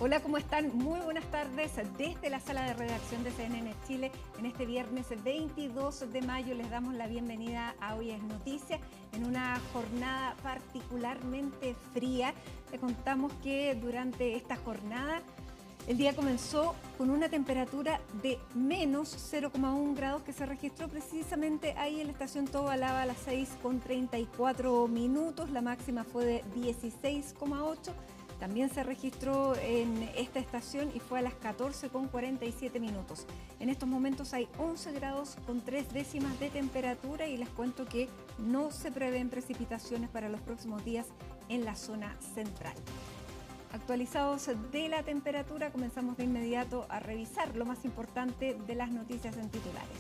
Hola, ¿cómo están? Muy buenas tardes desde la sala de redacción de CNN Chile. En este viernes 22 de mayo les damos la bienvenida a Hoy es Noticia en una jornada particularmente fría. Les contamos que durante esta jornada el día comenzó con una temperatura de menos 0,1 grados que se registró precisamente ahí en la estación Tobalaba a las 6:34. La máxima fue de 16,8. También se registró en esta estación y fue a las 14:47. En estos momentos hay 11 grados con 3 décimas de temperatura y les cuento que no se prevén precipitaciones para los próximos días en la zona central. Actualizados de la temperatura, comenzamos de inmediato a revisar lo más importante de las noticias en titulares.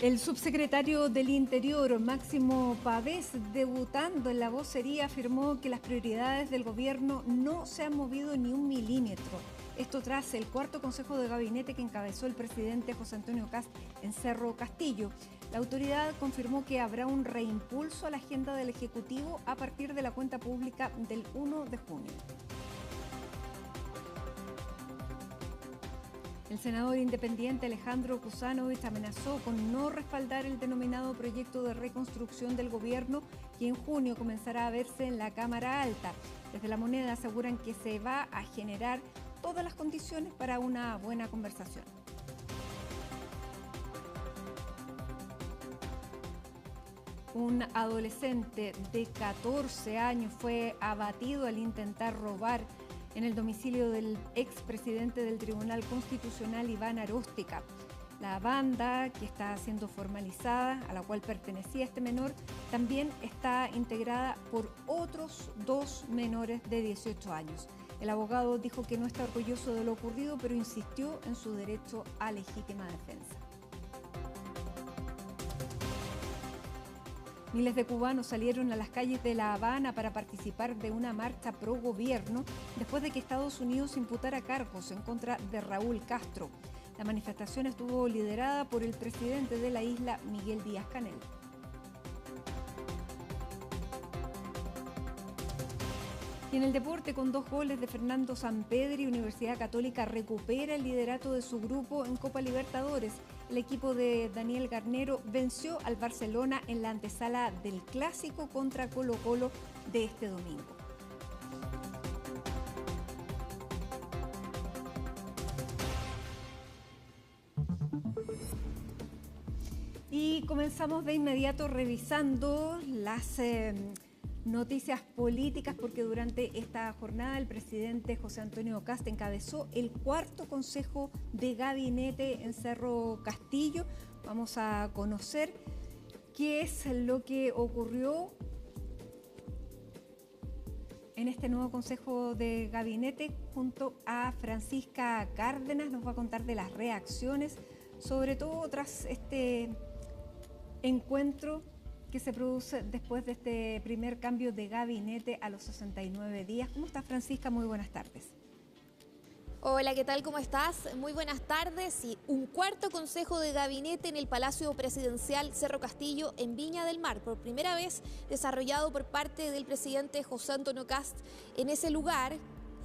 El subsecretario del Interior, Máximo Pavés, debutando en la vocería, afirmó que las prioridades del gobierno no se han movido ni un milímetro. Esto tras el cuarto consejo de gabinete que encabezó el presidente José Antonio Kast en Cerro Castillo. La autoridad confirmó que habrá un reimpulso a la agenda del Ejecutivo a partir de la cuenta pública del 1 de junio. El senador independiente Alejandro Kusanovich amenazó con no respaldar el denominado proyecto de reconstrucción del gobierno que en junio comenzará a verse en la Cámara Alta. Desde La Moneda aseguran que se va a generar todas las condiciones para una buena conversación. Un adolescente de 14 años fue abatido al intentar robar en el domicilio del expresidente del Tribunal Constitucional, Iván Aróstica. La banda que está siendo formalizada, a la cual pertenecía este menor, también está integrada por otros 2 menores de 18 años. El abogado dijo que no está orgulloso de lo ocurrido, pero insistió en su derecho a legítima defensa. Miles de cubanos salieron a las calles de La Habana para participar de una marcha pro gobierno después de que Estados Unidos imputara cargos en contra de Raúl Castro. La manifestación estuvo liderada por el presidente de la isla, Miguel Díaz-Canel. Y en el deporte, con 2 goles de Fernando Sampedri, Universidad Católica recupera el liderato de su grupo en Copa Libertadores. El equipo de Daniel Garnero venció al Barcelona en la antesala del clásico contra Colo-Colo de este domingo. Y comenzamos de inmediato revisando las noticias políticas, porque durante esta jornada el presidente José Antonio Kast encabezó el cuarto consejo de gabinete en Cerro Castillo. Vamos a conocer qué es lo que ocurrió en este nuevo consejo de gabinete junto a Francisca Cárdenas. Nos va a contar de las reacciones, sobre todo tras este encuentro que se produce después de este primer cambio de gabinete a los 69 días. ¿Cómo estás, Francisca? Muy buenas tardes. Hola, ¿qué tal? ¿Cómo estás? Muy buenas tardes. Y un cuarto consejo de gabinete en el Palacio Presidencial Cerro Castillo en Viña del Mar, por primera vez desarrollado por parte del presidente José Antonio Kast en ese lugar,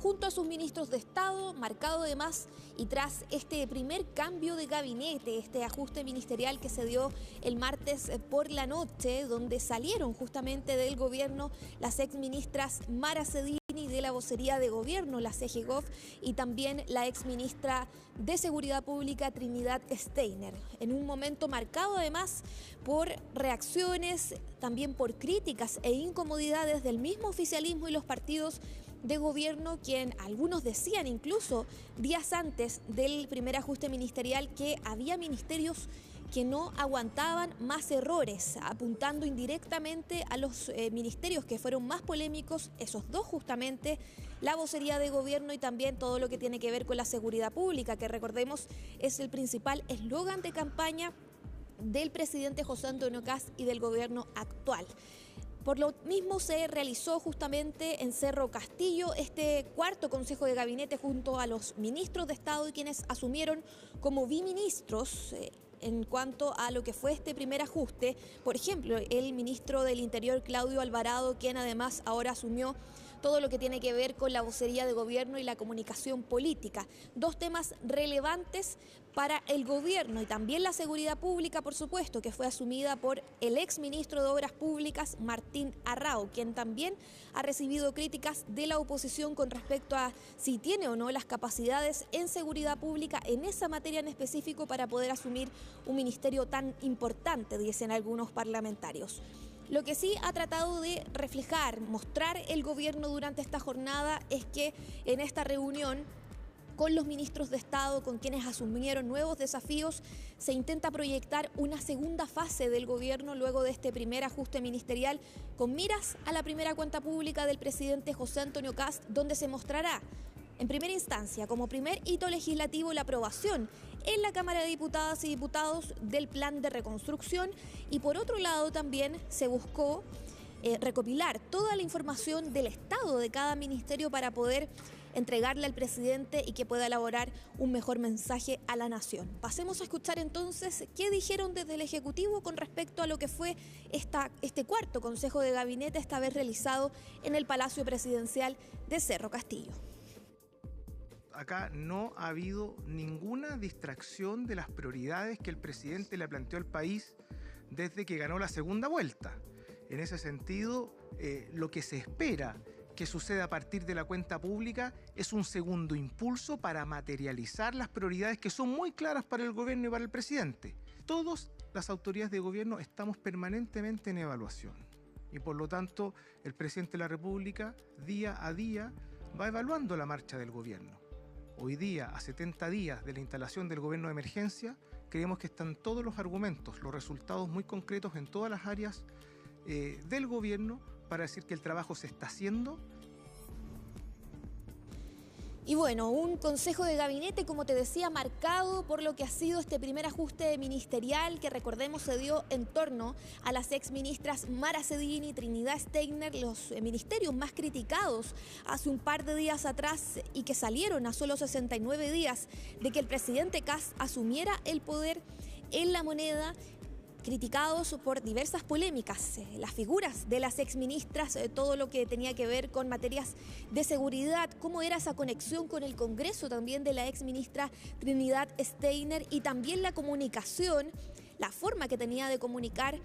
junto a sus ministros de Estado, marcado además y tras este primer cambio de gabinete, este ajuste ministerial que se dio el martes por la noche, donde salieron justamente del gobierno las exministras Mara Cedini de la vocería de gobierno, la CGGOF, y también la exministra de Seguridad Pública, Trinidad Steiner, en un momento marcado además por reacciones, también por críticas e incomodidades del mismo oficialismo y los partidos de gobierno, quien algunos decían incluso días antes del primer ajuste ministerial que había ministerios que no aguantaban más errores, apuntando indirectamente a los ministerios que fueron más polémicos, esos 2 justamente, la vocería de gobierno y también todo lo que tiene que ver con la seguridad pública, que recordemos es el principal eslogan de campaña del presidente José Antonio Kast y del gobierno actual. Por lo mismo se realizó justamente en Cerro Castillo este cuarto consejo de gabinete junto a los ministros de Estado y quienes asumieron como biministros en cuanto a lo que fue este primer ajuste. Por ejemplo, el ministro del Interior, Claudio Alvarado, quien además ahora asumió todo lo que tiene que ver con la vocería de gobierno y la comunicación política. Dos temas relevantes para el gobierno y también la seguridad pública, por supuesto, que fue asumida por el exministro de Obras Públicas, Martín Arrau, quien también ha recibido críticas de la oposición con respecto a si tiene o no las capacidades en seguridad pública en esa materia en específico para poder asumir un ministerio tan importante, dicen algunos parlamentarios. Lo que sí ha tratado de reflejar, mostrar el gobierno durante esta jornada es que en esta reunión con los ministros de Estado, con quienes asumieron nuevos desafíos, se intenta proyectar una segunda fase del gobierno luego de este primer ajuste ministerial con miras a la primera cuenta pública del presidente José Antonio Kast, donde se mostrará en primera instancia como primer hito legislativo la aprobación en la Cámara de Diputadas y Diputados del plan de reconstrucción y por otro lado también se buscó recopilar toda la información del estado de cada ministerio para poder entregarle al presidente y que pueda elaborar un mejor mensaje a la nación. Pasemos a escuchar entonces qué dijeron desde el Ejecutivo con respecto a lo que fue este cuarto Consejo de Gabinete, esta vez realizado en el Palacio Presidencial de Cerro Castillo. Acá no ha habido ninguna distracción de las prioridades que el presidente le planteó al país desde que ganó la segunda vuelta. En ese sentido, lo que se espera que suceda a partir de la cuenta pública es un segundo impulso para materializar las prioridades que son muy claras para el gobierno y para el presidente. Todas las autoridades de gobierno estamos permanentemente en evaluación y por lo tanto el presidente de la República día a día va evaluando la marcha del gobierno. Hoy día, a 70 días de la instalación del gobierno de emergencia, creemos que están todos los argumentos, los resultados muy concretos en todas las áreas del gobierno para decir que el trabajo se está haciendo. Y bueno, un consejo de gabinete, como te decía, marcado por lo que ha sido este primer ajuste ministerial que recordemos se dio en torno a las exministras Mara Cedini y Trinidad Steiner, los ministerios más criticados hace un par de días atrás y que salieron a solo 69 días de que el presidente Kast asumiera el poder en la moneda, criticados por diversas polémicas, las figuras de las exministras, todo lo que tenía que ver con materias de seguridad, cómo era esa conexión con el Congreso también de la exministra Trinidad Steiner y también la comunicación, la forma que tenía de comunicar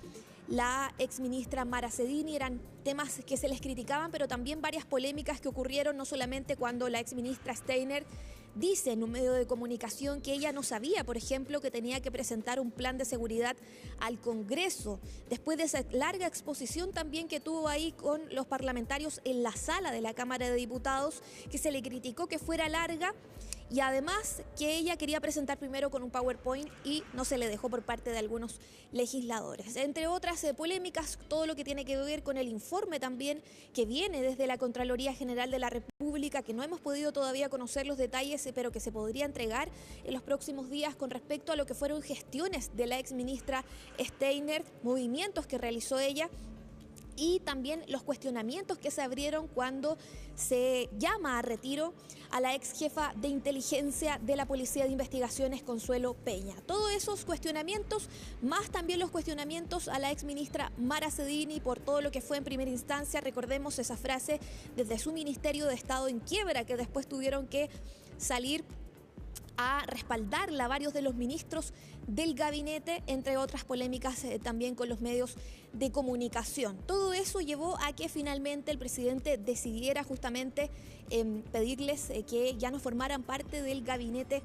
la exministra Mara Cedini, eran temas que se les criticaban, pero también varias polémicas que ocurrieron, no solamente cuando la exministra Steiner dice en un medio de comunicación que ella no sabía, por ejemplo, que tenía que presentar un plan de seguridad al Congreso, después de esa larga exposición también que tuvo ahí con los parlamentarios en la sala de la Cámara de Diputados, que se le criticó que fuera larga y además que ella quería presentar primero con un PowerPoint y no se le dejó por parte de algunos legisladores. Entre otras polémicas, todo lo que tiene que ver con el informe también que viene desde la Contraloría General de la República, que no hemos podido todavía conocer los detalles, pero que se podría entregar en los próximos días con respecto a lo que fueron gestiones de la exministra Steiner, movimientos que realizó ella, y también los cuestionamientos que se abrieron cuando se llama a retiro a la ex jefa de inteligencia de la Policía de Investigaciones, Consuelo Peña. Todos esos cuestionamientos, más también los cuestionamientos a la ex ministra Mara Cedini por todo lo que fue en primera instancia. Recordemos esa frase desde su Ministerio de Estado en quiebra, que después tuvieron que salir a respaldarla varios de los ministros del gabinete, entre otras polémicas también con los medios de comunicación. Todo eso llevó a que finalmente el presidente decidiera justamente pedirles que ya no formaran parte del gabinete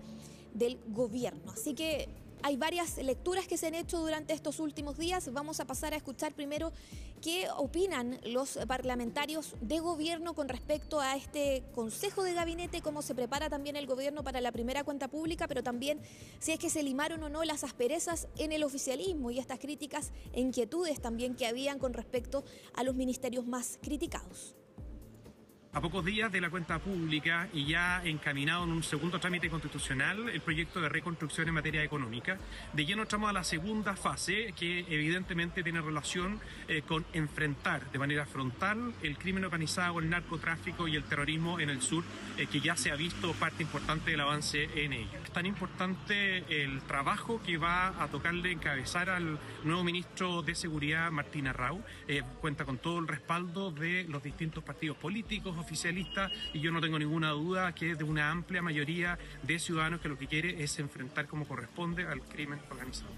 del gobierno. Así que hay varias lecturas que se han hecho durante estos últimos días. Vamos a pasar a escuchar primero qué opinan los parlamentarios de gobierno con respecto a este consejo de gabinete, cómo se prepara también el gobierno para la primera cuenta pública, pero también si es que se limaron o no las asperezas en el oficialismo y estas críticas e inquietudes también que habían con respecto a los ministerios más criticados. A pocos días de la cuenta pública y ya encaminado en un segundo trámite constitucional, el proyecto de reconstrucción en materia económica, de lleno entramos a la segunda fase que evidentemente tiene relación con enfrentar de manera frontal el crimen organizado, el narcotráfico y el terrorismo en el sur, que ya se ha visto parte importante del avance en ello. Es tan importante el trabajo que va a tocarle encabezar al nuevo ministro de Seguridad, Martín Arrau. Cuenta con todo el respaldo de los distintos partidos políticos, oficialistas, y yo no tengo ninguna duda que es de una amplia mayoría de ciudadanos que lo que quiere es enfrentar como corresponde al crimen organizado.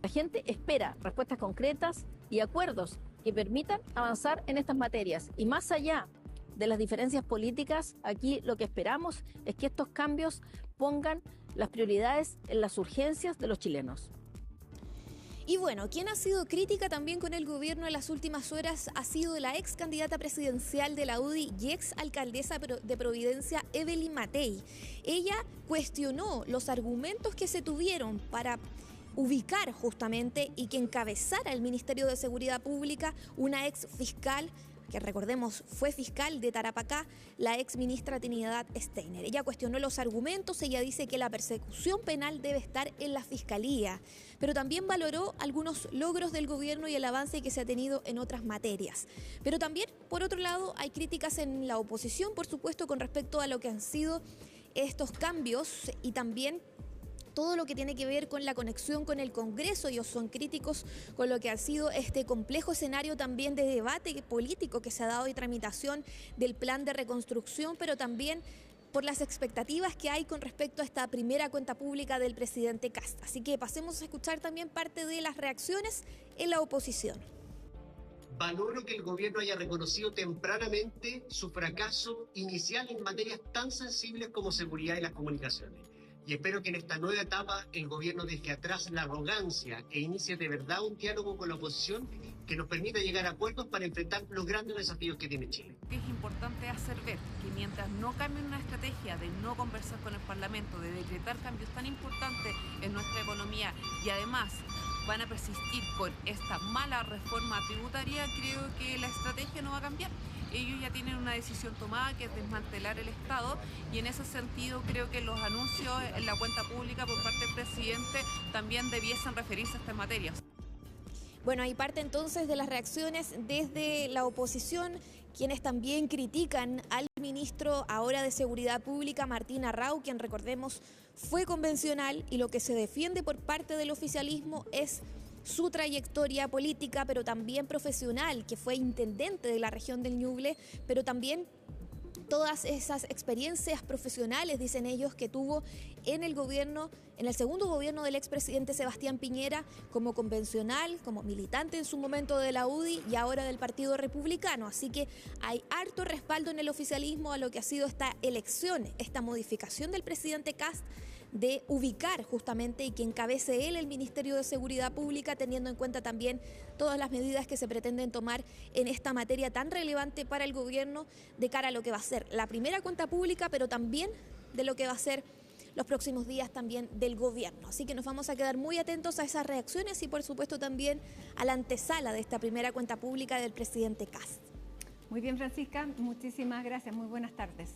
La gente espera respuestas concretas y acuerdos que permitan avanzar en estas materias. Y más allá de las diferencias políticas, aquí lo que esperamos es que estos cambios pongan las prioridades en las urgencias de los chilenos. Y bueno, quien ha sido crítica también con el gobierno en las últimas horas ha sido la ex candidata presidencial de la UDI y ex alcaldesa de Providencia, Evelyn Matei. Ella cuestionó los argumentos que se tuvieron para ubicar justamente y que encabezara el Ministerio de Seguridad Pública una ex fiscal, que recordemos fue fiscal de Tarapacá, la ex ministra Trinidad Steiner. Ella cuestionó los argumentos, ella dice que la persecución penal debe estar en la Fiscalía, pero también valoró algunos logros del gobierno y el avance que se ha tenido en otras materias. Pero también, por otro lado, hay críticas en la oposición, por supuesto, con respecto a lo que han sido estos cambios y también todo lo que tiene que ver con la conexión con el Congreso. Ellos son críticos con lo que ha sido este complejo escenario también de debate político que se ha dado y tramitación del plan de reconstrucción, pero también por las expectativas que hay con respecto a esta primera cuenta pública del presidente Kast. Así que pasemos a escuchar también parte de las reacciones en la oposición. Valoro que el gobierno haya reconocido tempranamente su fracaso inicial en materias tan sensibles como seguridad y las comunicaciones. Y espero que en esta nueva etapa el gobierno deje atrás la arrogancia e inicie de verdad un diálogo con la oposición que nos permita llegar a acuerdos para enfrentar los grandes desafíos que tiene Chile. Es importante hacer ver que mientras no cambien una estrategia de no conversar con el Parlamento, de decretar cambios tan importantes en nuestra economía y además van a persistir con esta mala reforma tributaria, creo que la estrategia no va a cambiar. Ellos ya tienen una decisión tomada, que es desmantelar el Estado, y en ese sentido creo que los anuncios en la cuenta pública por parte del presidente también debiesen referirse a estas materias. Bueno, hay parte entonces de las reacciones desde la oposición, quienes también critican al ministro ahora de Seguridad Pública, Martín Arrau, quien recordemos fue convencional, y lo que se defiende por parte del oficialismo es su trayectoria política, pero también profesional, que fue intendente de la región del Ñuble, pero también todas esas experiencias profesionales, dicen ellos, que tuvo en el gobierno, en el segundo gobierno del expresidente Sebastián Piñera, como convencional, como militante en su momento de la UDI y ahora del Partido Republicano. Así que hay harto respaldo en el oficialismo a lo que ha sido esta elección, esta modificación del presidente Kast de ubicar justamente y que encabece él el Ministerio de Seguridad Pública, teniendo en cuenta también todas las medidas que se pretenden tomar en esta materia tan relevante para el gobierno de cara a lo que va a ser la primera cuenta pública, pero también de lo que va a ser los próximos días también del gobierno. Así que nos vamos a quedar muy atentos a esas reacciones y por supuesto también a la antesala de esta primera cuenta pública del presidente Kast. Muy bien, Francisca, muchísimas gracias, muy buenas tardes.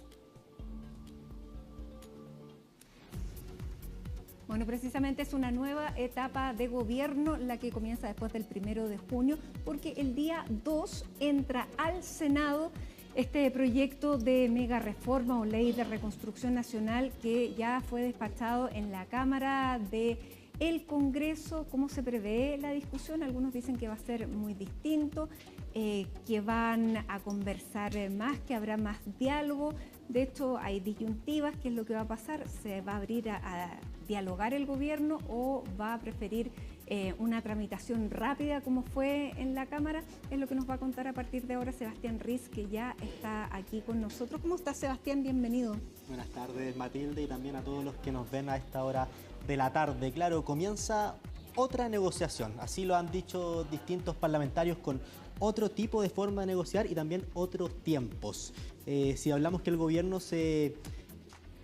Bueno, precisamente es una nueva etapa de gobierno la que comienza después del 1 de junio, porque el día 2 entra al Senado este proyecto de mega reforma o ley de reconstrucción nacional que ya fue despachado en la Cámara del Congreso. ¿Cómo se prevé la discusión? Algunos dicen que va a ser muy distinto, que van a conversar más, que habrá más diálogo. De hecho, hay disyuntivas, ¿qué es lo que va a pasar? ¿Se va a abrir a dialogar el gobierno o va a preferir una tramitación rápida como fue en la Cámara? Es lo que nos va a contar a partir de ahora Sebastián Riz, que ya está aquí con nosotros. ¿Cómo estás, Sebastián? Bienvenido. Buenas tardes, Matilde, y también a todos los que nos ven a esta hora de la tarde. Claro, comienza otra negociación, así lo han dicho distintos parlamentarios, con otro tipo de forma de negociar y también otros tiempos. Si hablamos que el gobierno se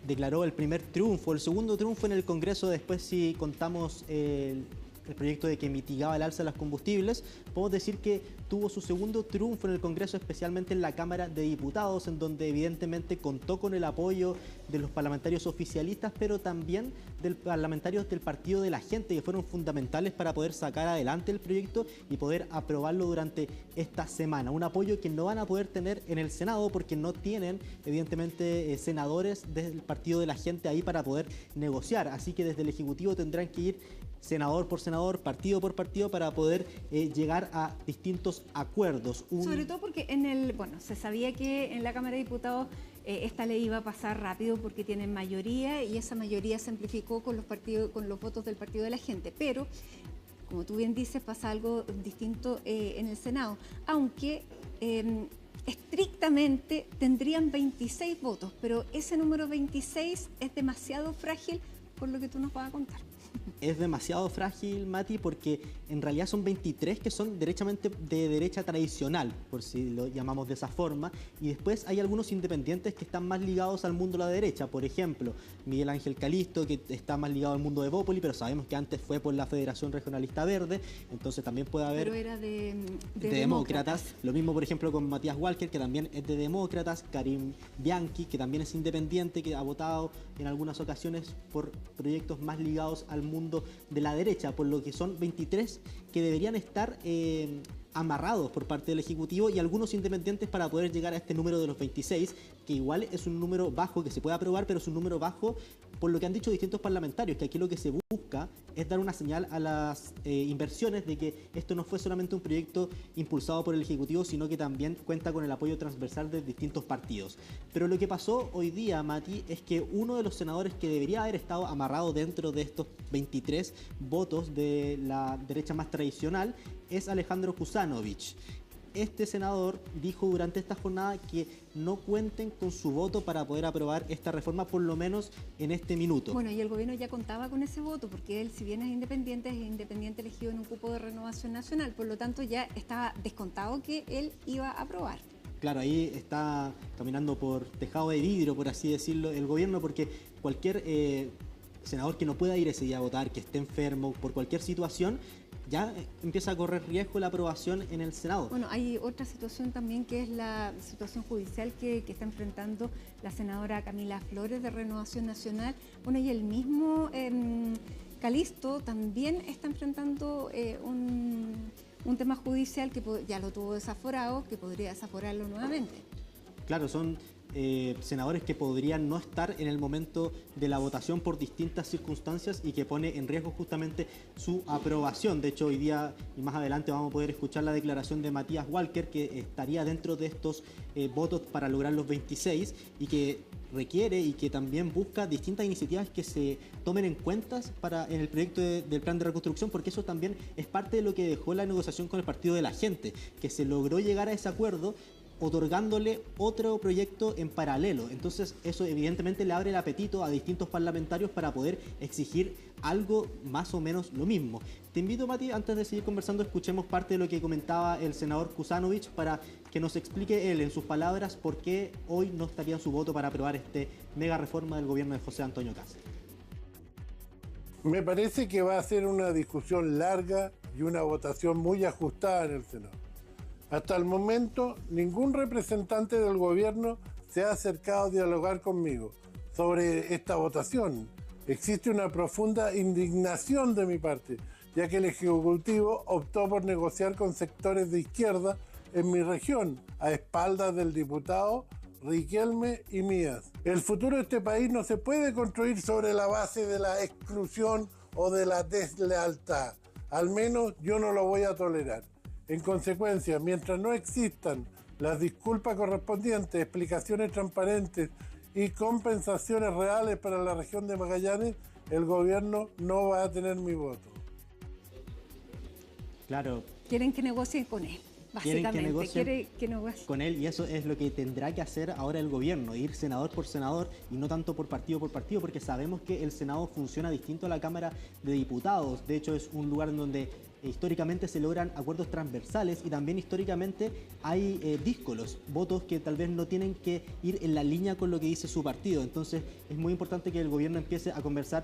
declaró el primer triunfo, el segundo triunfo en el Congreso, después si contamos el proyecto de que mitigaba el alza de los combustibles, podemos decir que tuvo su segundo triunfo en el Congreso, especialmente en la Cámara de Diputados, en donde evidentemente contó con el apoyo de los parlamentarios oficialistas, pero también de parlamentarios del Partido de la Gente, que fueron fundamentales para poder sacar adelante el proyecto y poder aprobarlo durante esta semana. Un apoyo que no van a poder tener en el Senado porque no tienen, evidentemente, senadores del Partido de la Gente ahí para poder negociar. Así que desde el Ejecutivo tendrán que ir senador por senador, partido por partido, para poder llegar a distintos acuerdos. Sobre todo porque se sabía que en la Cámara de Diputados esta ley iba a pasar rápido porque tienen mayoría y esa mayoría se amplificó con los votos del Partido de la Gente, pero como tú bien dices, pasa algo distinto en el Senado, aunque estrictamente tendrían 26 votos, pero ese número 26 es demasiado frágil por lo que tú nos vas a contar. Es demasiado frágil, Mati, porque en realidad son 23 que son derechamente de derecha tradicional, por si lo llamamos de esa forma, y después hay algunos independientes que están más ligados al mundo de la derecha. Por ejemplo, Miguel Ángel Calisto, que está más ligado al mundo de Evópoli, pero sabemos que antes fue por la Federación Regionalista Verde, entonces también puede haber... Pero era de demócratas. Lo mismo, por ejemplo, con Matías Walker, que también es de demócratas, Karim Bianchi, que también es independiente, que ha votado en algunas ocasiones por proyectos más ligados al mundo de la derecha, por lo que son 23 que deberían estar amarrados por parte del Ejecutivo y algunos independientes para poder llegar a este número de los 26, que igual es un número bajo que se puede aprobar, pero es un número bajo por lo que han dicho distintos parlamentarios, que aquí lo que se busca es dar una señal a las inversiones de que esto no fue solamente un proyecto impulsado por el Ejecutivo, sino que también cuenta con el apoyo transversal de distintos partidos. Pero lo que pasó hoy día, Mati, es que uno de los senadores que debería haber estado amarrado dentro de estos 23 votos de la derecha más tradicional es Alejandro Kusanovich. Este senador dijo durante esta jornada que no cuenten con su voto para poder aprobar esta reforma, por lo menos en este minuto. Bueno, y el gobierno ya contaba con ese voto, porque él, si bien es independiente elegido en un cupo de Renovación Nacional, por lo tanto ya estaba descontado que él iba a aprobar. Claro, ahí está caminando por tejado de vidrio, por así decirlo, el gobierno, porque cualquier senador que no pueda ir ese día a votar, que esté enfermo, por cualquier situación, ya empieza a correr riesgo la aprobación en el Senado. Bueno, hay otra situación también que es la situación judicial que está enfrentando la senadora Camila Flores de Renovación Nacional. Bueno, y el mismo Calisto también está enfrentando un tema judicial que ya lo tuvo desaforado, que podría desaforarlo nuevamente. Claro, son senadores que podrían no estar en el momento de la votación por distintas circunstancias y que pone en riesgo justamente su aprobación. De hecho, hoy día y más adelante vamos a poder escuchar la declaración de Matías Walker, que estaría dentro de estos votos para lograr los 26 y que requiere y que también busca distintas iniciativas que se tomen en cuenta en el proyecto del plan de reconstrucción, porque eso también es parte de lo que dejó la negociación con el Partido de la Gente, que se logró llegar a ese acuerdo otorgándole otro proyecto en paralelo. Entonces eso evidentemente le abre el apetito a distintos parlamentarios para poder exigir algo más o menos lo mismo. Te invito, Mati, antes de seguir conversando, escuchemos parte de lo que comentaba el senador Kusanovich para que nos explique él en sus palabras por qué hoy no estaría su voto para aprobar este mega reforma del gobierno de José Antonio Kast. Me parece que va a ser una discusión larga y una votación muy ajustada en el Senado. Hasta el momento, ningún representante del gobierno se ha acercado a dialogar conmigo sobre esta votación. Existe una profunda indignación de mi parte, ya que el Ejecutivo optó por negociar con sectores de izquierda en mi región, a espaldas del diputado Riquelme y mías. El futuro de este país no se puede construir sobre la base de la exclusión o de la deslealtad. Al menos yo no lo voy a tolerar. En consecuencia, mientras no existan las disculpas correspondientes, explicaciones transparentes y compensaciones reales para la región de Magallanes, el gobierno no va a tener mi voto. Claro. Quieren que negocien con él. Básicamente, quiere que negocien con él, y eso es lo que tendrá que hacer ahora el gobierno, ir senador por senador y no tanto por partido, porque sabemos que el Senado funciona distinto a la Cámara de Diputados. De hecho, es un lugar en donde históricamente se logran acuerdos transversales y también históricamente hay díscolos, votos que tal vez no tienen que ir en la línea con lo que dice su partido. Entonces es muy importante que el gobierno empiece a conversar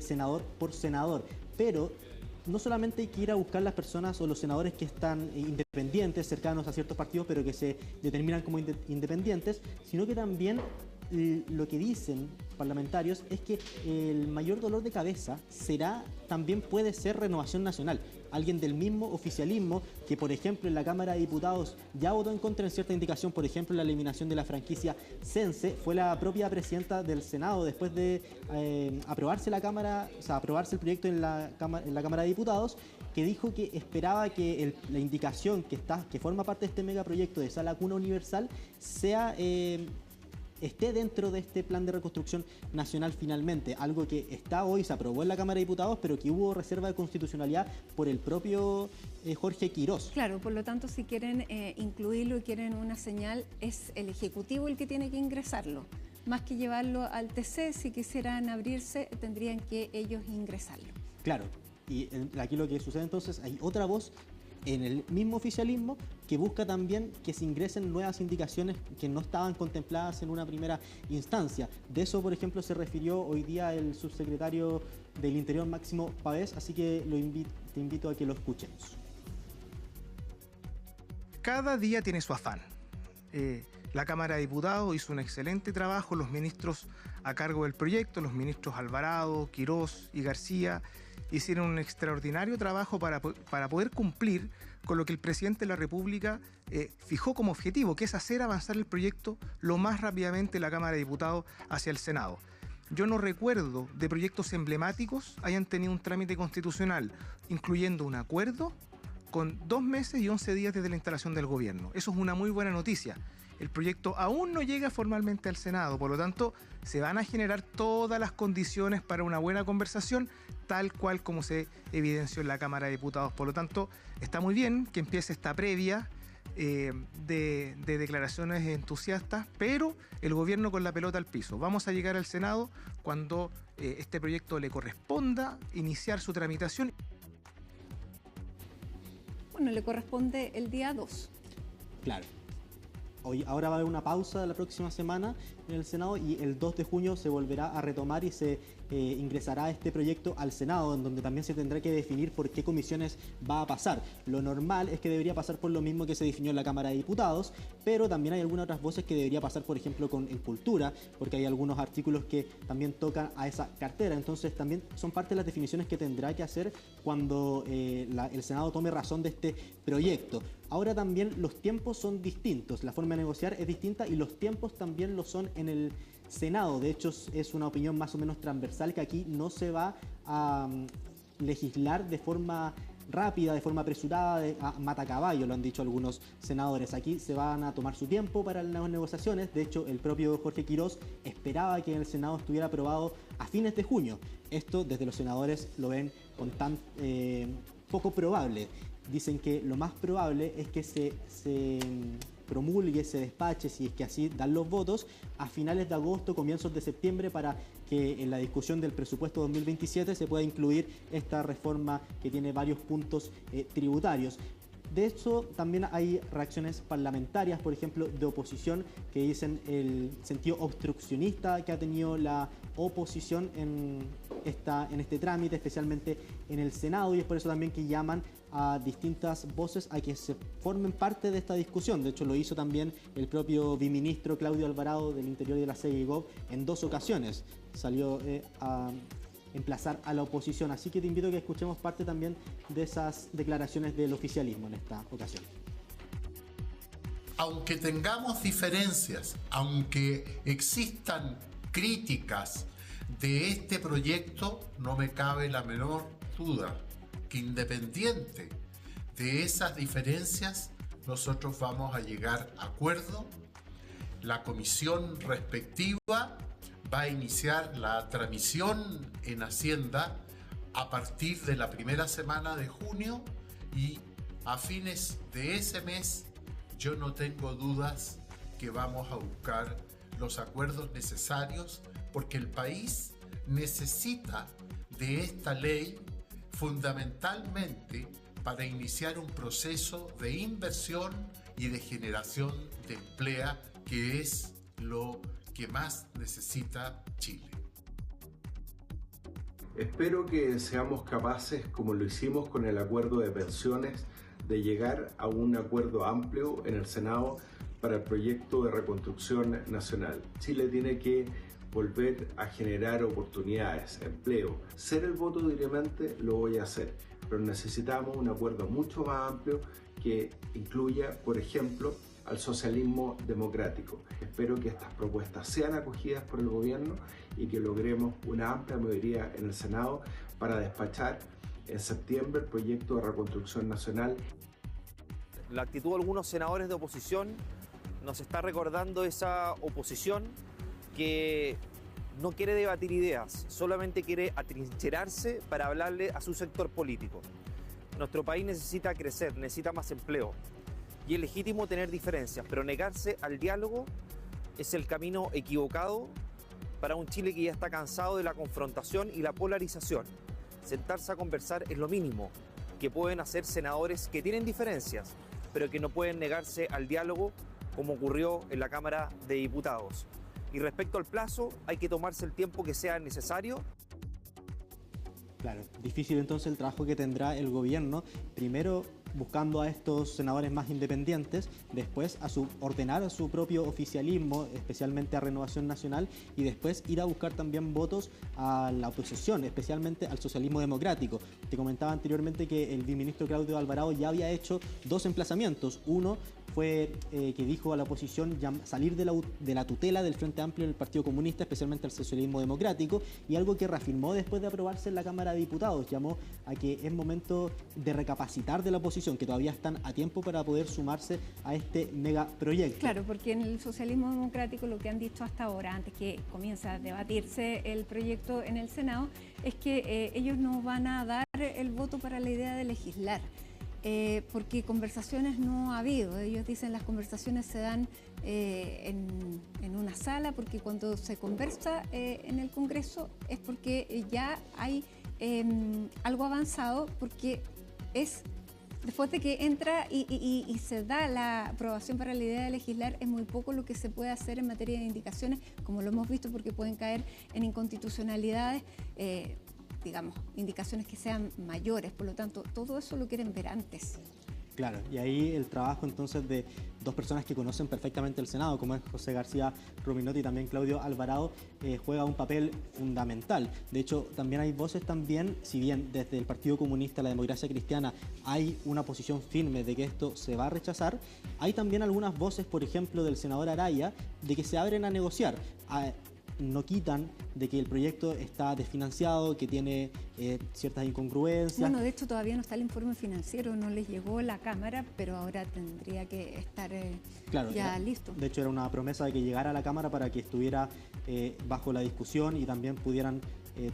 senador por senador, pero no solamente hay que ir a buscar las personas o los senadores que están independientes, cercanos a ciertos partidos, pero que se determinan como independientes, sino que también lo que dicen parlamentarios es que el mayor dolor de cabeza también puede ser Renovación Nacional. Alguien del mismo oficialismo que, por ejemplo, en la Cámara de Diputados ya votó en contra en cierta indicación, por ejemplo, la eliminación de la franquicia Sense, fue la propia presidenta del Senado, después de aprobarse el proyecto en la Cámara de Diputados, que dijo que esperaba que la indicación que forma parte de este megaproyecto de esa laguna universal esté dentro de este plan de reconstrucción nacional finalmente, algo que está hoy, se aprobó en la Cámara de Diputados, pero que hubo reserva de constitucionalidad por el propio Jorge Quirós. Claro, por lo tanto, si quieren incluirlo y quieren una señal, es el Ejecutivo el que tiene que ingresarlo. Más que llevarlo al TC, si quisieran abrirse, tendrían que ellos ingresarlo. Claro, y aquí lo que sucede entonces, hay otra voz en el mismo oficialismo que busca también que se ingresen nuevas indicaciones que no estaban contempladas en una primera instancia. De eso, por ejemplo, se refirió hoy día el subsecretario del Interior, Máximo Pavés, así que te invito a que lo escuchemos. Cada día tiene su afán. La Cámara de Diputados hizo un excelente trabajo, los ministros a cargo del proyecto, los ministros Alvarado, Quirós y García, hicieron un extraordinario trabajo para poder cumplir con lo que el presidente de la República fijó como objetivo, que es hacer avanzar el proyecto lo más rápidamente de la Cámara de Diputados hacia el Senado. Yo no recuerdo de proyectos emblemáticos hayan tenido un trámite constitucional, incluyendo un acuerdo con 2 meses y 11 días desde la instalación del gobierno. Eso es una muy buena noticia. El proyecto aún no llega formalmente al Senado, por lo tanto, se van a generar todas las condiciones para una buena conversación, tal cual como se evidenció en la Cámara de Diputados. Por lo tanto, está muy bien que empiece esta previa de declaraciones entusiastas, pero el gobierno con la pelota al piso. Vamos a llegar al Senado cuando este proyecto le corresponda iniciar su tramitación. Bueno, le corresponde el día 2. Claro. Ahora va a haber una pausa la próxima semana en el Senado y el 2 de junio se volverá a retomar y se ingresará este proyecto al Senado, en donde también se tendrá que definir por qué comisiones va a pasar. Lo normal es que debería pasar por lo mismo que se definió en la Cámara de Diputados, pero también hay algunas otras voces que debería pasar, por ejemplo, en Cultura, porque hay algunos artículos que también tocan a esa cartera. Entonces también son parte de las definiciones que tendrá que hacer cuando el Senado tome razón de este proyecto. Ahora también los tiempos son distintos, la forma de negociar es distinta y los tiempos también lo son en el Senado. De hecho, es una opinión más o menos transversal que aquí no se va a legislar de forma rápida, de forma apresurada, a matacaballo, lo han dicho algunos senadores. Aquí se van a tomar su tiempo para las negociaciones. De hecho, el propio Jorge Quirós esperaba que en el Senado estuviera aprobado a fines de junio. Esto desde los senadores lo ven con tan poco probable. Dicen que lo más probable es que se promulgue, se despache, si es que así dan los votos, a finales de agosto, comienzos de septiembre, para que en la discusión del presupuesto 2027 se pueda incluir esta reforma que tiene varios puntos tributarios. De hecho, también hay reacciones parlamentarias, por ejemplo, de oposición, que dicen el sentido obstruccionista que ha tenido la oposición en este trámite, especialmente en el Senado, y es por eso también que llaman a distintas voces a que se formen parte de esta discusión. De hecho, lo hizo también el propio viceministro Claudio Alvarado del Interior y de la CEGIGOV en 2 ocasiones. Salió a emplazar a la oposición. Así que te invito a que escuchemos parte también de esas declaraciones del oficialismo en esta ocasión. Aunque tengamos diferencias, aunque existan críticas de este proyecto, no me cabe la menor duda que independiente de esas diferencias, nosotros vamos a llegar a acuerdo. La comisión respectiva va a iniciar la tramitación en Hacienda a partir de la primera semana de junio y a fines de ese mes yo no tengo dudas que vamos a buscar los acuerdos necesarios porque el país necesita de esta ley fundamentalmente para iniciar un proceso de inversión y de generación de empleo que es lo que más necesita Chile. Espero que seamos capaces, como lo hicimos con el acuerdo de pensiones, de llegar a un acuerdo amplio en el Senado para el proyecto de reconstrucción nacional. Chile tiene que volver a generar oportunidades, empleo. Ser el voto diariamente lo voy a hacer, pero necesitamos un acuerdo mucho más amplio que incluya, por ejemplo, al socialismo democrático. Espero que estas propuestas sean acogidas por el gobierno y que logremos una amplia mayoría en el Senado para despachar en septiembre el proyecto de reconstrucción nacional. La actitud de algunos senadores de oposición nos está recordando esa oposición que no quiere debatir ideas, solamente quiere atrincherarse para hablarle a su sector político. Nuestro país necesita crecer, necesita más empleo. Y es legítimo tener diferencias, pero negarse al diálogo es el camino equivocado para un Chile que ya está cansado de la confrontación y la polarización. Sentarse a conversar es lo mínimo que pueden hacer senadores que tienen diferencias, pero que no pueden negarse al diálogo como ocurrió en la Cámara de Diputados. Y respecto al plazo, hay que tomarse el tiempo que sea necesario. Claro, difícil entonces el trabajo que tendrá el gobierno, primero buscando a estos senadores más independientes, después ordenar a su propio oficialismo, especialmente a Renovación Nacional, y después ir a buscar también votos a la oposición, especialmente al socialismo democrático. Te comentaba anteriormente que el viceministro Claudio Alvarado ya había hecho 2 emplazamientos. Uno fue que dijo a la oposición salir de la tutela del Frente Amplio del Partido Comunista, especialmente al socialismo democrático, y algo que reafirmó después de aprobarse en la Cámara de Diputados. Llamó a que es momento de recapacitar de la oposición, que todavía están a tiempo para poder sumarse a este megaproyecto. Claro, porque en el socialismo democrático lo que han dicho hasta ahora, antes que comience a debatirse el proyecto en el Senado, es que ellos no van a dar el voto para la idea de legislar. Porque conversaciones no ha habido. Ellos dicen las conversaciones se dan en una sala, porque cuando se conversa en el Congreso es porque ya hay algo avanzado, porque es después de que entra y se da la aprobación para la idea de legislar, es muy poco lo que se puede hacer en materia de indicaciones, como lo hemos visto, porque pueden caer en inconstitucionalidades, digamos, indicaciones que sean mayores. Por lo tanto, todo eso lo quieren ver antes. Claro, y ahí el trabajo entonces de 2 personas que conocen perfectamente el Senado, como es José García Ruminotti y también Claudio Alvarado, juega un papel fundamental. De hecho, también hay voces también, si bien desde el Partido Comunista, la Democracia Cristiana, hay una posición firme de que esto se va a rechazar, hay también algunas voces, por ejemplo, del senador Araya, de que se abren a negociar. No quitan de que el proyecto está desfinanciado, que tiene ciertas incongruencias. Bueno, de hecho todavía no está el informe financiero, no les llegó la Cámara, pero ahora tendría que estar listo. De hecho era una promesa de que llegara a la Cámara para que estuviera bajo la discusión y también pudieran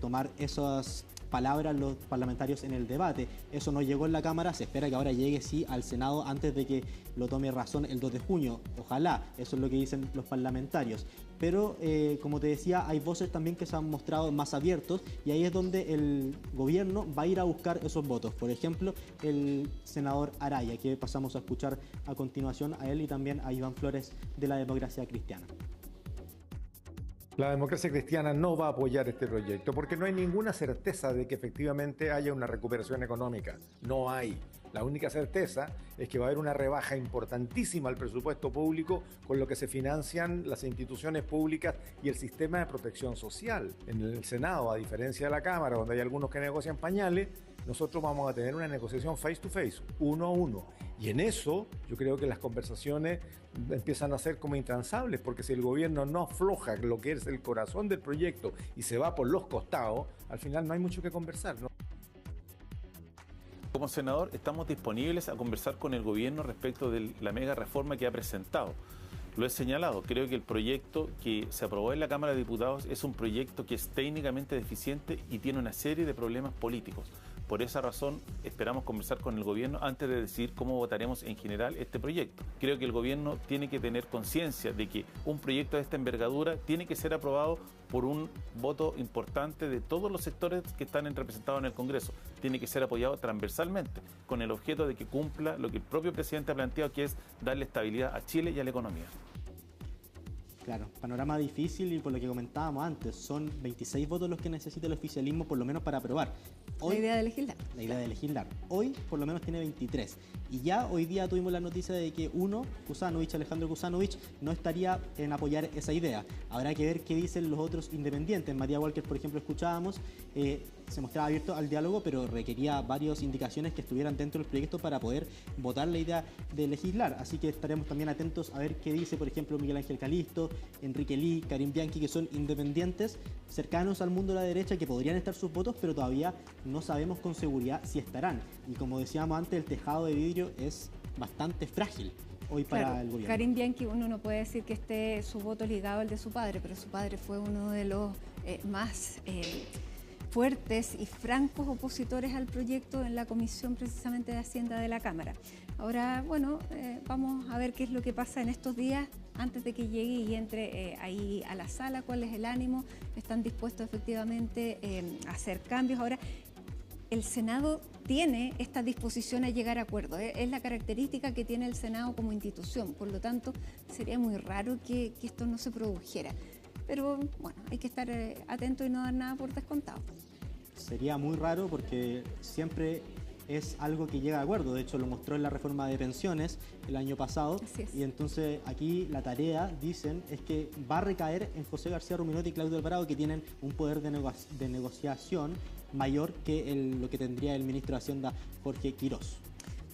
tomar esas palabras los parlamentarios en el debate. Eso no llegó en la Cámara, se espera que ahora llegue sí al Senado antes de que lo tome razón el 2 de junio. Ojalá, eso es lo que dicen los parlamentarios. Pero, como te decía, hay voces también que se han mostrado más abiertos y ahí es donde el gobierno va a ir a buscar esos votos. Por ejemplo, el senador Araya, que pasamos a escuchar a continuación a él y también a Iván Flores de la Democracia Cristiana. La Democracia Cristiana no va a apoyar este proyecto porque no hay ninguna certeza de que efectivamente haya una recuperación económica. No hay. La única certeza es que va a haber una rebaja importantísima al presupuesto público con lo que se financian las instituciones públicas y el sistema de protección social. En el Senado, a diferencia de la Cámara, donde hay algunos que negocian pañales, nosotros vamos a tener una negociación face to face, 1 a 1. Y en eso yo creo que las conversaciones empiezan a ser como intransables, porque si el gobierno no afloja lo que es el corazón del proyecto y se va por los costados, al final no hay mucho que conversar, ¿no? Como senador estamos disponibles a conversar con el gobierno respecto de la mega reforma que ha presentado. Lo he señalado, creo que el proyecto que se aprobó en la Cámara de Diputados es un proyecto que es técnicamente deficiente y tiene una serie de problemas políticos. Por esa razón esperamos conversar con el gobierno antes de decidir cómo votaremos en general este proyecto. Creo que el gobierno tiene que tener conciencia de que un proyecto de esta envergadura tiene que ser aprobado por un voto importante de todos los sectores que están representados en el Congreso. Tiene que ser apoyado transversalmente, con el objeto de que cumpla lo que el propio presidente ha planteado, que es darle estabilidad a Chile y a la economía. Claro, panorama difícil y por lo que comentábamos antes, son 26 votos los que necesita el oficialismo por lo menos para aprobar. Hoy, la idea de legislar. La idea de legislar. Hoy por lo menos tiene 23. Y ya hoy día tuvimos la noticia de que Alejandro Kusanovich, no estaría en apoyar esa idea. Habrá que ver qué dicen los otros independientes. Matías Walker, por ejemplo, escuchábamos, se mostraba abierto al diálogo, pero requería varias indicaciones que estuvieran dentro del proyecto para poder votar la idea de legislar. Así que estaremos también atentos a ver qué dice, por ejemplo, Miguel Ángel Calisto, Enrique Lee, Karim Bianchi, que son independientes cercanos al mundo de la derecha, que podrían estar sus votos, pero todavía no sabemos con seguridad si estarán. Y como decíamos antes, el tejado de vidrio es bastante frágil hoy para el gobierno. Karim Bianchi, uno no puede decir que esté su voto ligado al de su padre, pero su padre fue uno de los más fuertes y francos opositores al proyecto en la Comisión precisamente de Hacienda de la Cámara. Ahora, bueno, vamos a ver qué es lo que pasa en estos días antes de que llegue y entre ahí a la sala, cuál es el ánimo, están dispuestos efectivamente a hacer cambios. Ahora, el Senado tiene esta disposición a llegar a acuerdos, es la característica que tiene el Senado como institución, por lo tanto sería muy raro que esto no se produjera. Pero bueno, hay que estar atento y no dar nada por descontado. Sería muy raro porque siempre es algo que llega a acuerdo. De hecho, lo mostró en la reforma de pensiones el año pasado. Y entonces aquí la tarea, dicen, es que va a recaer en José García Ruminotti y Claudio Alvarado, que tienen un poder de negociación mayor que lo que tendría el ministro de Hacienda, Jorge Quirós.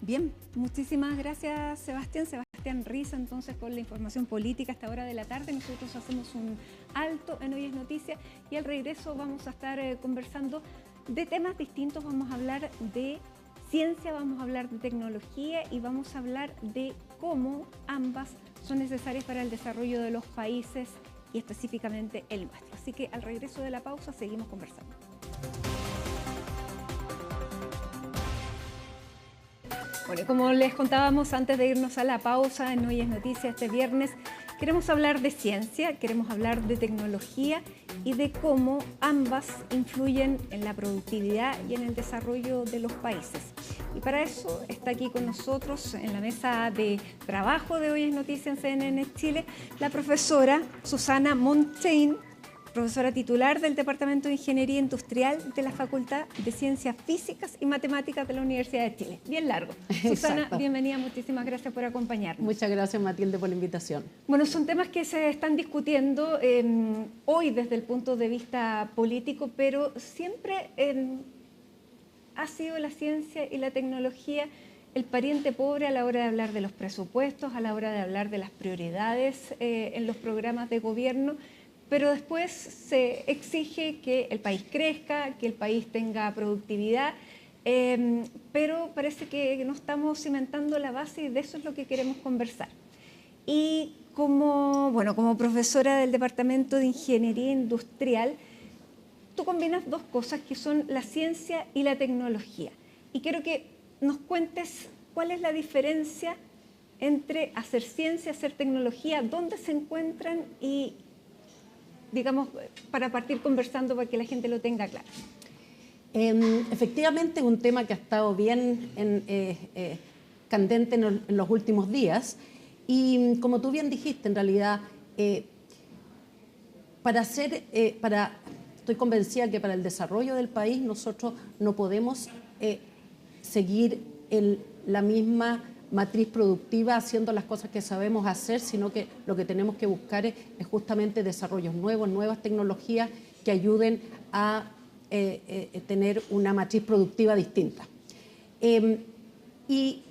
Bien, muchísimas gracias, Sebastián. Sebastián Riza, entonces, con la información política a esta hora de la tarde. Nosotros hacemos un alto en Hoy es Noticia y al regreso vamos a estar conversando de temas distintos. Vamos a hablar de ciencia, vamos a hablar de tecnología y vamos a hablar de cómo ambas son necesarias para el desarrollo de los países y específicamente el nuestro. Así que al regreso de la pausa seguimos conversando. Bueno, como les contábamos antes de irnos a la pausa en Hoy es Noticia este viernes, queremos hablar de ciencia, queremos hablar de tecnología y de cómo ambas influyen en la productividad y en el desarrollo de los países. Y para eso está aquí con nosotros en la mesa de trabajo de Hoy es Noticia en CNN Chile la profesora Susana Montaigne, profesora titular del Departamento de Ingeniería Industrial de la Facultad de Ciencias Físicas y Matemáticas de la Universidad de Chile. Bien largo. Susana, bienvenida, muchísimas gracias por acompañarnos. Muchas gracias, Matilde, por la invitación. Bueno, son temas que se están discutiendo hoy desde el punto de vista político, pero siempre ha sido la ciencia y la tecnología el pariente pobre a la hora de hablar de los presupuestos, a la hora de hablar de las prioridades en los programas de gobierno. Pero después se exige que el país crezca, que el país tenga productividad, pero parece que no estamos cimentando la base y de eso es lo que queremos conversar. Y como profesora del Departamento de Ingeniería Industrial, tú combinas dos cosas que son la ciencia y la tecnología. Y quiero que nos cuentes cuál es la diferencia entre hacer ciencia, hacer tecnología, dónde se encuentran y, digamos, para partir conversando para que la gente lo tenga claro. Efectivamente, es un tema que ha estado bien candente en los últimos días y, como tú bien dijiste, en realidad, estoy convencida que para el desarrollo del país nosotros no podemos seguir la misma matriz productiva haciendo las cosas que sabemos hacer, sino que lo que tenemos que buscar es justamente desarrollos nuevos, nuevas tecnologías que ayuden a tener una matriz productiva distinta. Y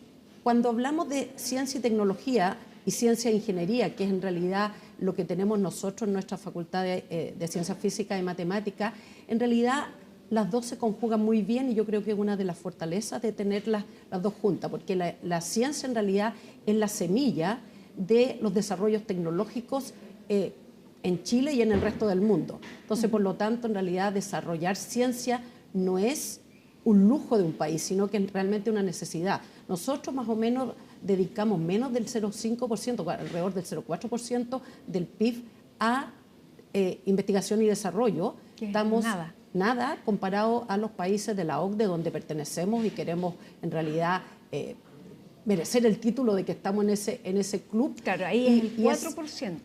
cuando hablamos de ciencia y tecnología y ciencia e ingeniería, que es en realidad lo que tenemos nosotros en nuestra Facultad de Ciencias Físicas y Matemáticas, en realidad las dos se conjugan muy bien y yo creo que es una de las fortalezas de tener las dos juntas, porque la ciencia en realidad es la semilla de los desarrollos tecnológicos en Chile y en el resto del mundo. Entonces, por lo tanto, en realidad desarrollar ciencia no es un lujo de un país, sino que es realmente una necesidad. Nosotros más o menos dedicamos menos del 0,5%, alrededor del 0,4% del PIB a investigación y desarrollo. Estamos nada comparado a los países de la OCDE donde pertenecemos y queremos en realidad merecer el título de que estamos en ese club. Claro, ahí es el 4%.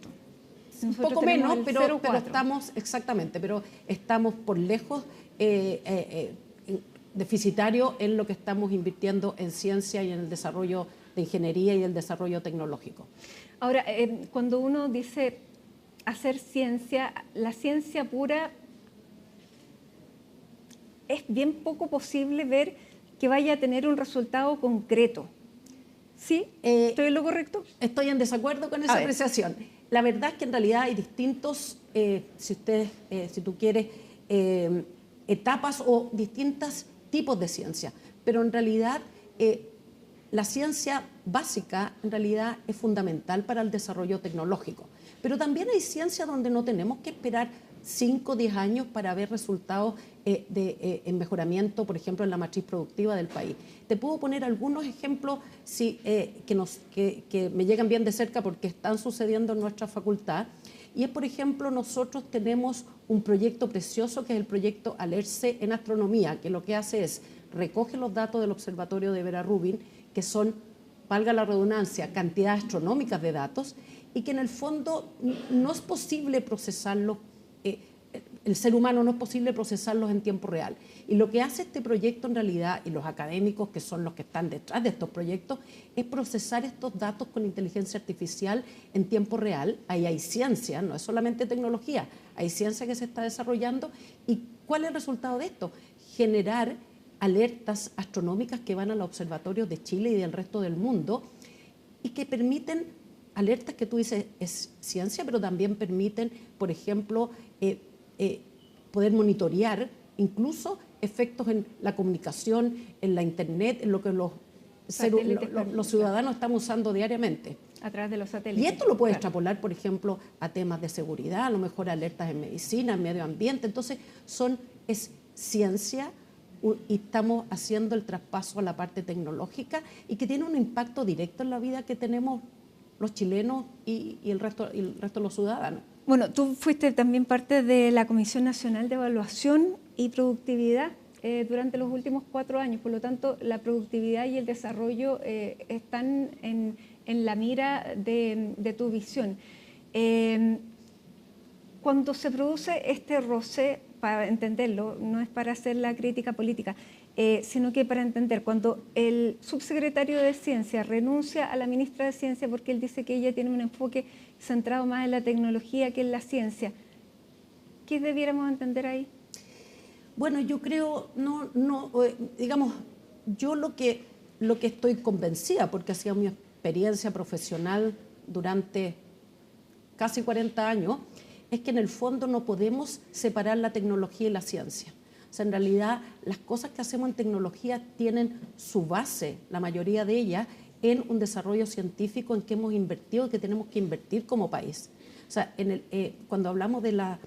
Un poco menos, pero estamos, exactamente, pero estamos por lejos deficitario en lo que estamos invirtiendo en ciencia y en el desarrollo de ingeniería y el desarrollo tecnológico. Ahora, cuando uno dice hacer ciencia, la ciencia pura, es bien poco posible ver que vaya a tener un resultado concreto. ¿Sí? ¿Estoy en lo correcto? Estoy en desacuerdo con esa apreciación. La verdad es que en realidad hay distintos, si tú quieres, etapas o distintos tipos de ciencia, pero en realidad la ciencia básica en realidad es fundamental para el desarrollo tecnológico, pero también hay ciencia donde no tenemos que esperar 5 o 10 años para ver resultados en mejoramiento, por ejemplo, en la matriz productiva del país. Te puedo poner algunos ejemplos que me llegan bien de cerca porque están sucediendo en nuestra facultad. Y es, por ejemplo, nosotros tenemos un proyecto precioso que es el proyecto ALERCE en astronomía, que lo que hace es recoge los datos del observatorio de Vera Rubin, que son, valga la redundancia, cantidades astronómicas de datos, y que en el fondo no es posible procesarlos, el ser humano no es posible procesarlos en tiempo real. Y lo que hace este proyecto en realidad, y los académicos que son los que están detrás de estos proyectos, es procesar estos datos con inteligencia artificial en tiempo real. Ahí hay ciencia, no es solamente tecnología, hay ciencia que se está desarrollando. ¿Y cuál es el resultado de esto? Generar alertas astronómicas que van a los observatorios de Chile y del resto del mundo y que permiten alertas que tú dices es ciencia, pero también permiten, por ejemplo, poder monitorear incluso efectos en la comunicación, en la internet, en lo que los ciudadanos estamos usando diariamente. A través de los satélites. Y esto lo puede extrapolar, por ejemplo, a temas de seguridad, a lo mejor alertas en medicina, en medio ambiente. Entonces, es ciencia y estamos haciendo el traspaso a la parte tecnológica y que tiene un impacto directo en la vida que tenemos los chilenos y el resto de los ciudadanos. Bueno, tú fuiste también parte de la Comisión Nacional de Evaluación y Productividad durante los últimos 4 años, por lo tanto, la productividad y el desarrollo están en la mira de tu visión. Cuando se produce este roce, para entenderlo, no es para hacer la crítica política, sino que para entender, cuando el subsecretario de Ciencia renuncia a la ministra de Ciencia porque él dice que ella tiene un enfoque centrado más en la tecnología que en la ciencia, ¿qué debiéramos entender ahí? Bueno, yo creo, digamos, yo lo que estoy convencida, porque ha sido mi experiencia profesional durante casi 40 años, es que en el fondo no podemos separar la tecnología y la ciencia. O sea, en realidad las cosas que hacemos en tecnología tienen su base, la mayoría de ellas, en un desarrollo científico en que hemos invertido y que tenemos que invertir como país. O sea, cuando hablamos de la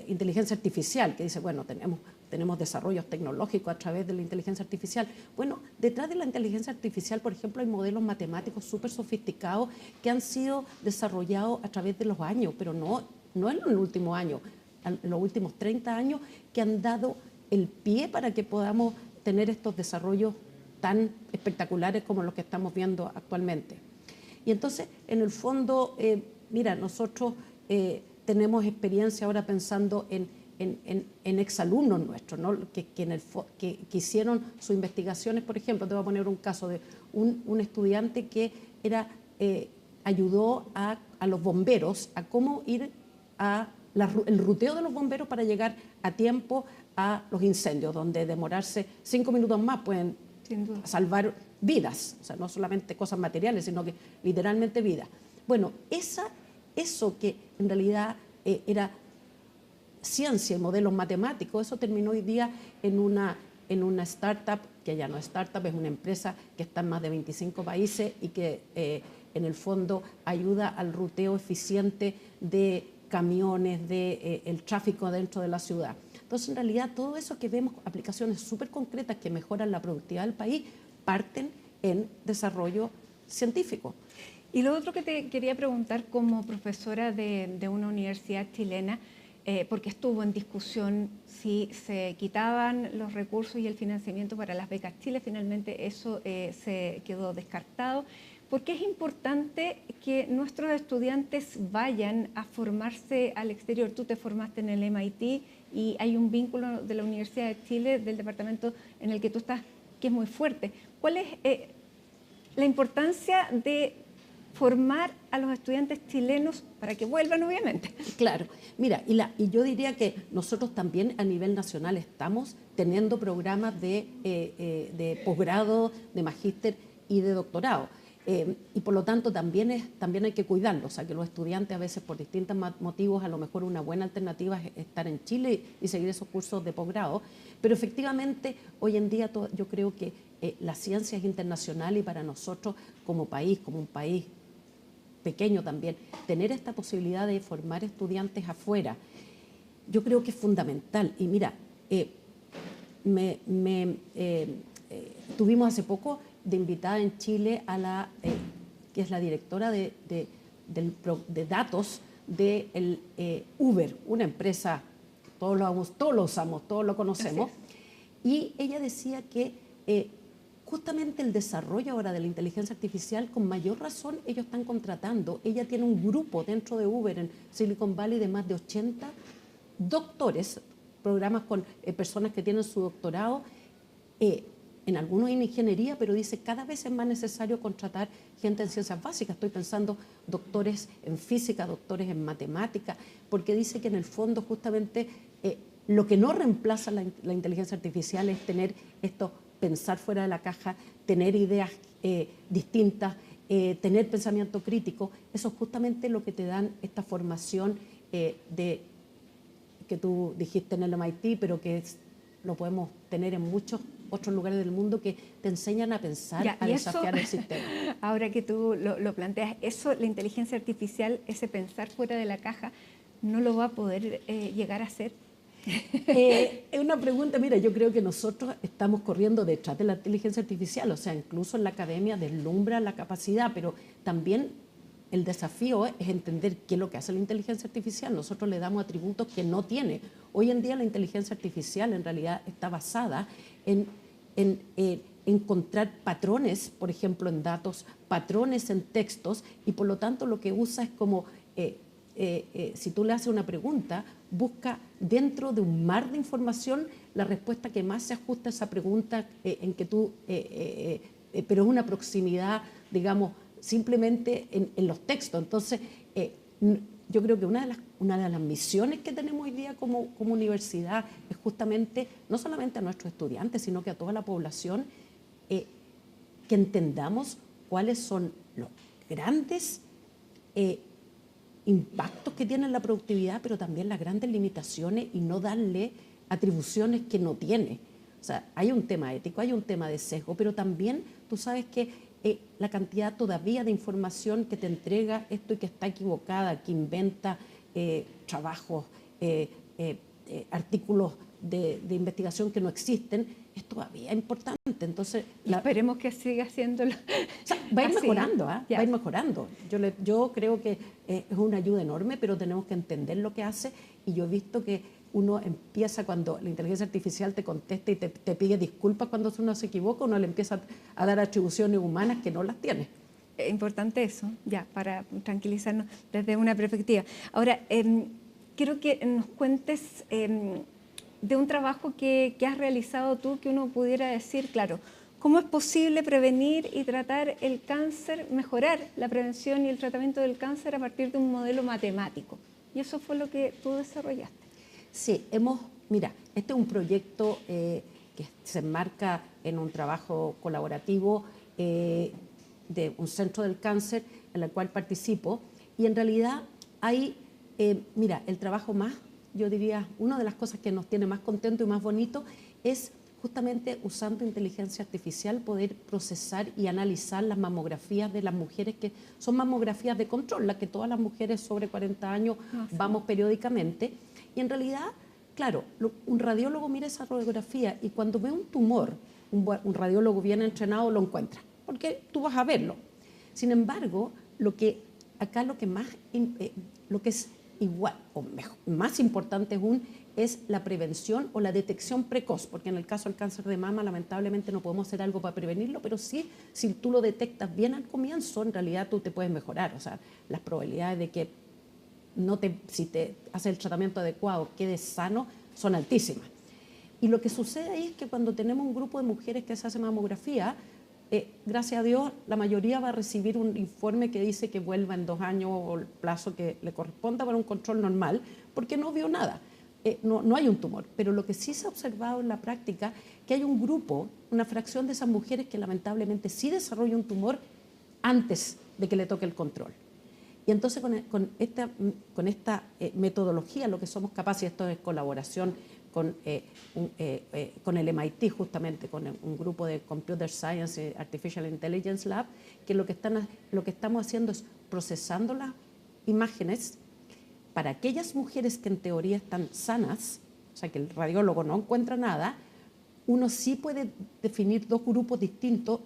inteligencia artificial, que dice, bueno, tenemos desarrollos tecnológicos a través de la inteligencia artificial. Bueno, detrás de la inteligencia artificial, por ejemplo, hay modelos matemáticos súper sofisticados que han sido desarrollados a través de los años, pero no en los últimos años, en los últimos 30 años, que han dado el pie para que podamos tener estos desarrollos tan espectaculares como los que estamos viendo actualmente. Y entonces, en el fondo, mira, nosotros tenemos experiencia ahora pensando en exalumnos nuestros, ¿no? que hicieron sus investigaciones. Por ejemplo, te voy a poner un caso de un estudiante que ayudó a los bomberos a cómo ir el ruteo de los bomberos para llegar a tiempo a los incendios, donde demorarse 5 minutos más pueden salvar vidas, o sea, no solamente cosas materiales, sino que literalmente vidas. Bueno, eso que en realidad era ciencia y modelos matemáticos, eso terminó hoy día en una startup, que ya no es startup, es una empresa que está en más de 25 países y que en el fondo ayuda al ruteo eficiente de camiones, el tráfico dentro de la ciudad. Entonces, en realidad, todo eso que vemos, aplicaciones súper concretas que mejoran la productividad del país, parten en desarrollo científico. Y lo otro que te quería preguntar como profesora de una universidad chilena, porque estuvo en discusión si se quitaban los recursos y el financiamiento para las becas Chile, finalmente eso se quedó descartado, ¿Por qué es importante que nuestros estudiantes vayan a formarse al exterior? Tú te formaste en el MIT y hay un vínculo de la Universidad de Chile, del departamento en el que tú estás, que es muy fuerte. ¿Cuál es la importancia de formar a los estudiantes chilenos para que vuelvan, obviamente? Claro, mira, y yo diría que nosotros también a nivel nacional estamos teniendo programas de posgrado, de magíster y de doctorado. Y por lo tanto también hay que cuidarlo, o sea que los estudiantes a veces por distintos motivos a lo mejor una buena alternativa es estar en Chile y seguir esos cursos de posgrado, pero efectivamente hoy en día yo creo que la ciencia es internacional y para nosotros como país, como un país pequeño también, tener esta posibilidad de formar estudiantes afuera, yo creo que es fundamental. Y mira, tuvimos hace poco de invitada en Chile a la que es la directora de datos de Uber, una empresa, todos lo usamos, todos lo conocemos, y ella decía que justamente el desarrollo ahora de la inteligencia artificial, con mayor razón ellos están contratando, ella tiene un grupo dentro de Uber en Silicon Valley de más de 80 doctores, programas con personas que tienen su doctorado, en algunos en ingeniería, pero dice cada vez es más necesario contratar gente en ciencias básicas. Estoy pensando doctores en física, doctores en matemática, porque dice que en el fondo justamente lo que no reemplaza la inteligencia artificial es tener esto, pensar fuera de la caja, tener ideas distintas, tener pensamiento crítico. Eso es justamente lo que te dan esta formación que tú dijiste en el MIT, pero que lo podemos tener en muchos otros lugares del mundo que te enseñan a pensar, a desafiar el sistema. Ahora que tú lo planteas, eso, la inteligencia artificial, ese pensar fuera de la caja, ¿no lo va a poder llegar a hacer? Es una pregunta, mira, yo creo que nosotros estamos corriendo detrás de la inteligencia artificial, o sea, incluso en la academia deslumbra la capacidad, pero también el desafío es entender qué es lo que hace la inteligencia artificial. Nosotros le damos atributos que no tiene. Hoy en día la inteligencia artificial en realidad está basada en encontrar patrones, por ejemplo, en datos, patrones en textos, y por lo tanto lo que usa es como, si tú le haces una pregunta, busca dentro de un mar de información la respuesta que más se ajusta a esa pregunta en que tú, pero es una proximidad, digamos, simplemente en los textos. Entonces, yo creo que una de las misiones que tenemos hoy día como universidad es justamente, no solamente a nuestros estudiantes, sino que a toda la población, que entendamos cuáles son los grandes impactos que tiene la productividad, pero también las grandes limitaciones y no darle atribuciones que no tiene. O sea, hay un tema ético, hay un tema de sesgo, pero también tú sabes que la cantidad todavía de información que te entrega esto y que está equivocada, que inventa trabajos, artículos de investigación que no existen, es todavía importante. Entonces, esperemos que siga haciéndolo. O sea, va a ir mejorando, va a ir mejorando. Yo creo que es una ayuda enorme, pero tenemos que entender lo que hace, y yo he visto que uno empieza, cuando la inteligencia artificial te contesta y te pide disculpas cuando uno se equivoca, uno le empieza a dar atribuciones humanas que no las tiene. Es importante eso, ya, para tranquilizarnos desde una perspectiva. Ahora, quiero que nos cuentes de un trabajo que has realizado tú, que uno pudiera decir, claro, ¿cómo es posible prevenir y tratar el cáncer, mejorar la prevención y el tratamiento del cáncer a partir de un modelo matemático? Y eso fue lo que tú desarrollaste. Sí, mira, este es un proyecto que se enmarca en un trabajo colaborativo de un centro del cáncer en el cual participo, y en realidad hay, mira, el trabajo más, yo diría, una de las cosas que nos tiene más contentos y más bonito es justamente usando inteligencia artificial poder procesar y analizar las mamografías de las mujeres, que son mamografías de control, las que todas las mujeres sobre 40 años vamos periódicamente. Y en realidad, claro, un radiólogo mira esa radiografía y cuando ve un tumor, un radiólogo bien entrenado lo encuentra, porque tú vas a verlo. Sin embargo, lo que es igual, o mejor, más importante aún, es la prevención o la detección precoz, porque en el caso del cáncer de mama lamentablemente no podemos hacer algo para prevenirlo, pero sí, si tú lo detectas bien al comienzo, en realidad tú te puedes mejorar. O sea, las probabilidades de que si te haces el tratamiento adecuado quedes sano son altísimas. Y lo que sucede ahí es que cuando tenemos un grupo de mujeres que se hace mamografía, gracias a Dios, la mayoría va a recibir un informe que dice que vuelva en 2 años o el plazo que le corresponda para un control normal, porque no vio nada. No hay un tumor. Pero lo que sí se ha observado en la práctica, que hay un grupo, una fracción de esas mujeres que lamentablemente sí desarrolla un tumor antes de que le toque el control. Y entonces con esta metodología lo que somos capaces, y esto es colaboración con el MIT, justamente con un grupo de Computer Science Artificial Intelligence Lab, que lo que estamos haciendo es procesando las imágenes para aquellas mujeres que en teoría están sanas, o sea que el radiólogo no encuentra nada. Uno sí puede definir 2 grupos distintos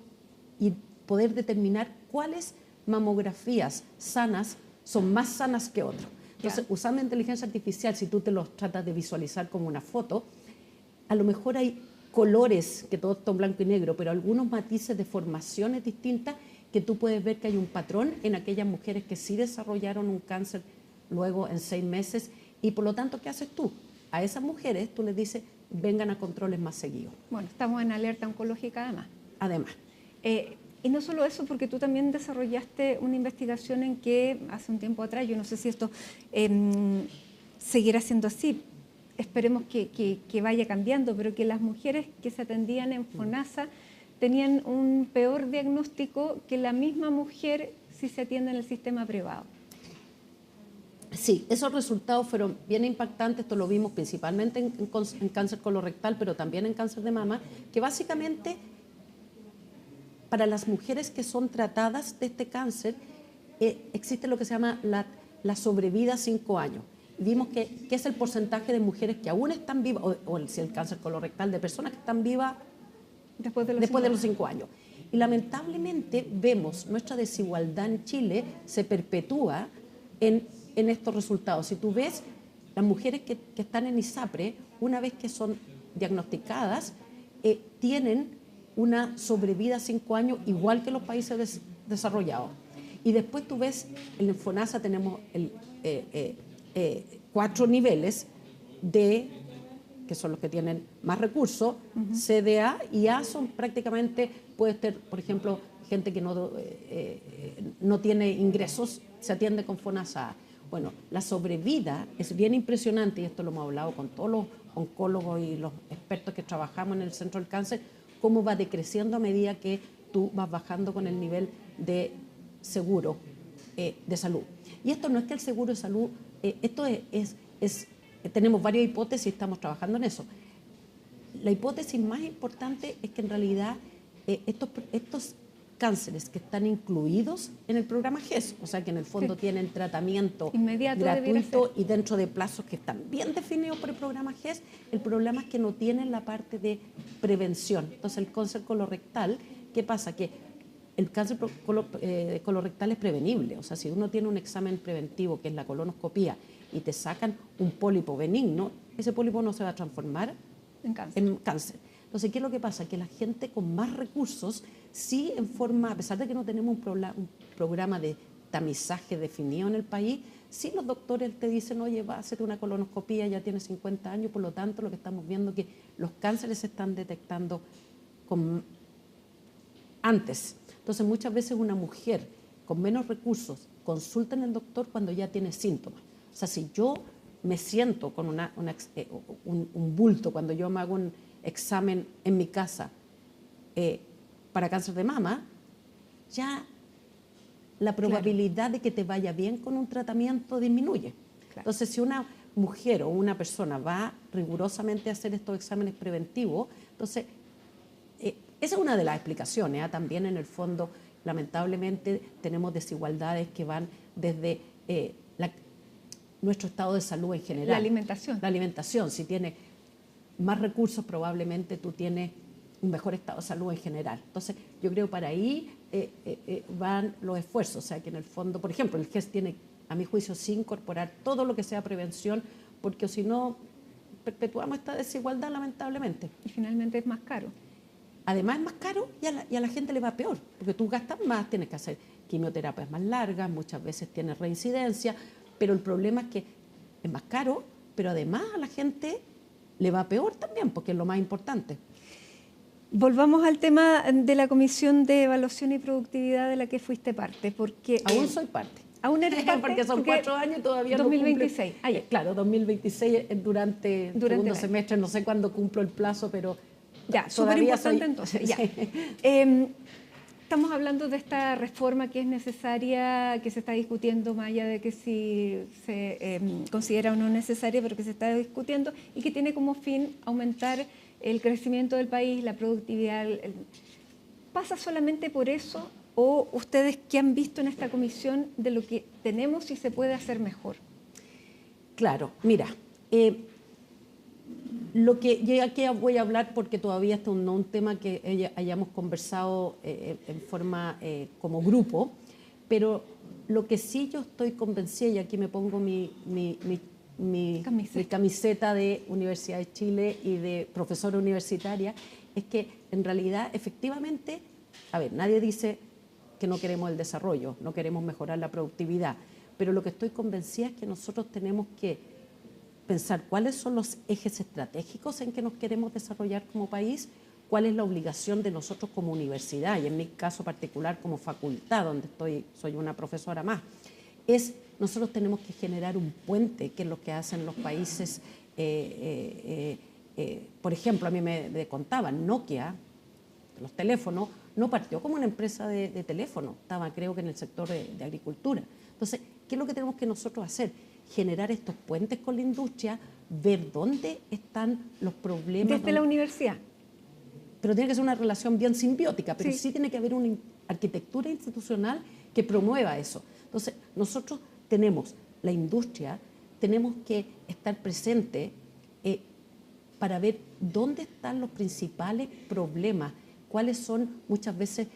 y poder determinar cuáles mamografías sanas son más sanas que otras. Entonces, usando inteligencia artificial, si tú te los tratas de visualizar como una foto, a lo mejor hay colores, que todo está en blanco y negro, pero algunos matices de formaciones distintas que tú puedes ver que hay un patrón en aquellas mujeres que sí desarrollaron un cáncer luego en 6 meses. Y por lo tanto, ¿qué haces tú? A esas mujeres tú les dices, vengan a controles más seguidos. Bueno, estamos en alerta oncológica además. Además. Y no solo eso, porque tú también desarrollaste una investigación en que hace un tiempo atrás, yo no sé si esto seguirá siendo así, esperemos que vaya cambiando, pero que las mujeres que se atendían en FONASA tenían un peor diagnóstico que la misma mujer si se atiende en el sistema privado. Sí, esos resultados fueron bien impactantes. Esto lo vimos principalmente en cáncer colorectal, pero también en cáncer de mama, que básicamente para las mujeres que son tratadas de este cáncer existe lo que se llama la sobrevida 5 años. Vimos que es el porcentaje de mujeres que aún están vivas, o si el cáncer colorectal, de personas que están vivas después de los 5 años. Y lamentablemente vemos nuestra desigualdad en Chile se perpetúa en estos resultados. Si tú ves, las mujeres que están en ISAPRE, una vez que son diagnosticadas, tienen una sobrevida 5 años igual que los países desarrollados. Y después tú ves, en FONASA tenemos 4 niveles que son los que tienen más recursos, CDA y A son prácticamente, puede ser, por ejemplo, gente que no tiene ingresos, se atiende con FONASA A. Bueno, la sobrevida es bien impresionante, y esto lo hemos hablado con todos los oncólogos y los expertos que trabajamos en el Centro del Cáncer, cómo va decreciendo a medida que tú vas bajando con el nivel de seguro de salud. Y esto no es que el seguro de salud, esto tenemos varias hipótesis y estamos trabajando en eso. La hipótesis más importante es que en realidad estos cánceres que están incluidos en el programa GES, o sea que en el fondo tienen tratamiento gratuito y dentro de plazos que están bien definidos por el programa GES, el problema es que no tienen la parte de prevención. Entonces el cáncer colorectal, ¿qué pasa? Que el cáncer colorectal es prevenible, o sea, si uno tiene un examen preventivo que es la colonoscopía y te sacan un pólipo benigno, ese pólipo no se va a transformar en cáncer. Entonces, ¿qué es lo que pasa? Que la gente con más recursos, sí en forma, a pesar de que no tenemos un programa de tamizaje definido en el país, sí los doctores te dicen, oye, va a hacer una colonoscopía, ya tiene 50 años, por lo tanto lo que estamos viendo es que los cánceres se están detectando antes. Entonces, muchas veces una mujer con menos recursos consulta en el doctor cuando ya tiene síntomas. O sea, si yo me siento con un bulto, cuando yo me hago un examen en mi casa para cáncer de mama, ya la probabilidad de que te vaya bien con un tratamiento disminuye. Entonces, si una mujer o una persona va rigurosamente a hacer estos exámenes preventivos, entonces, esa es una de las explicaciones. También, en el fondo, lamentablemente, tenemos desigualdades que van desde nuestro estado de salud en general. La alimentación. La alimentación. Si tienes más recursos, probablemente tú tienes un mejor estado de salud en general. Entonces, yo creo que para ahí van los esfuerzos. O sea, que en el fondo, por ejemplo, el GES tiene a mi juicio sí incorporar todo lo que sea prevención, porque si no perpetuamos esta desigualdad lamentablemente. Y finalmente es más caro. Además es más caro y a la gente le va peor, porque tú gastas más, tienes que hacer quimioterapias más largas, muchas veces tienes reincidencia, pero el problema es que es más caro, pero además a la gente le va peor también, porque es lo más importante. Volvamos al tema de la Comisión de Evaluación y Productividad de la que fuiste parte, porque... Aún soy parte. ¿Aún eres parte? Porque son 4 años y todavía 2026. no cumple. Claro, 2026 durante el segundo semestre, no sé cuándo cumplo el plazo, pero... Ya, súper importante entonces. Ya. Estamos hablando de esta reforma que es necesaria, que se está discutiendo, más allá de que si se considera o no necesaria, pero que se está discutiendo y que tiene como fin aumentar el crecimiento del país, la productividad. ¿Pasa solamente por eso o ustedes qué han visto en esta comisión de lo que tenemos y se puede hacer mejor? Claro, mira, lo que yo aquí voy a hablar porque todavía esto no es un tema que hayamos conversado en forma como grupo, pero lo que sí yo estoy convencida, y aquí me pongo mi camiseta de Universidad de Chile y de profesora universitaria, es que en realidad efectivamente, a ver, nadie dice que no queremos el desarrollo, no queremos mejorar la productividad, pero lo que estoy convencida es que nosotros tenemos que pensar cuáles son los ejes estratégicos en que nos queremos desarrollar como país, cuál es la obligación de nosotros como universidad, y en mi caso particular como facultad, donde soy una profesora más, nosotros tenemos que generar un puente, que es lo que hacen los países. Por ejemplo, a mí me contaban, Nokia, los teléfonos, no partió como una empresa de teléfono, estaba creo que en el sector de agricultura. Entonces, ¿qué es lo que tenemos que nosotros hacer? Generar estos puentes con la industria, ver dónde están los problemas. Desde la universidad. Pero tiene que ser una relación bien simbiótica, pero sí tiene que haber una arquitectura institucional que promueva eso. Entonces, nosotros tenemos la industria, tenemos que estar presentes para ver dónde están los principales problemas, cuáles son muchas veces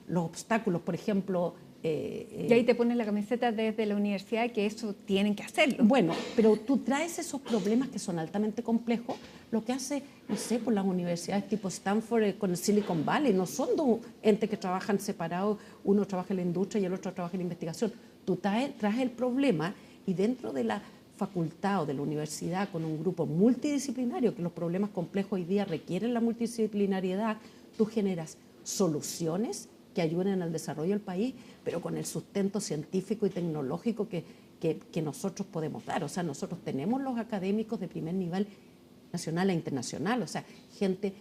los obstáculos, por ejemplo. Y ahí te pones la camiseta desde la universidad, que eso tienen que hacerlo. Bueno, pero tú traes esos problemas que son altamente complejos, lo que hace, no sé, por las universidades tipo Stanford con el Silicon Valley, no son dos entes que trabajan separados, uno trabaja en la industria y el otro trabaja en la investigación. Tú traes el problema y dentro de la facultad o de la universidad, con un grupo multidisciplinario, que los problemas complejos hoy día requieren la multidisciplinariedad, tú generas soluciones que ayuden al desarrollo del país, pero con el sustento científico y tecnológico que nosotros podemos dar. O sea, nosotros tenemos los académicos de primer nivel nacional e internacional, o sea, gente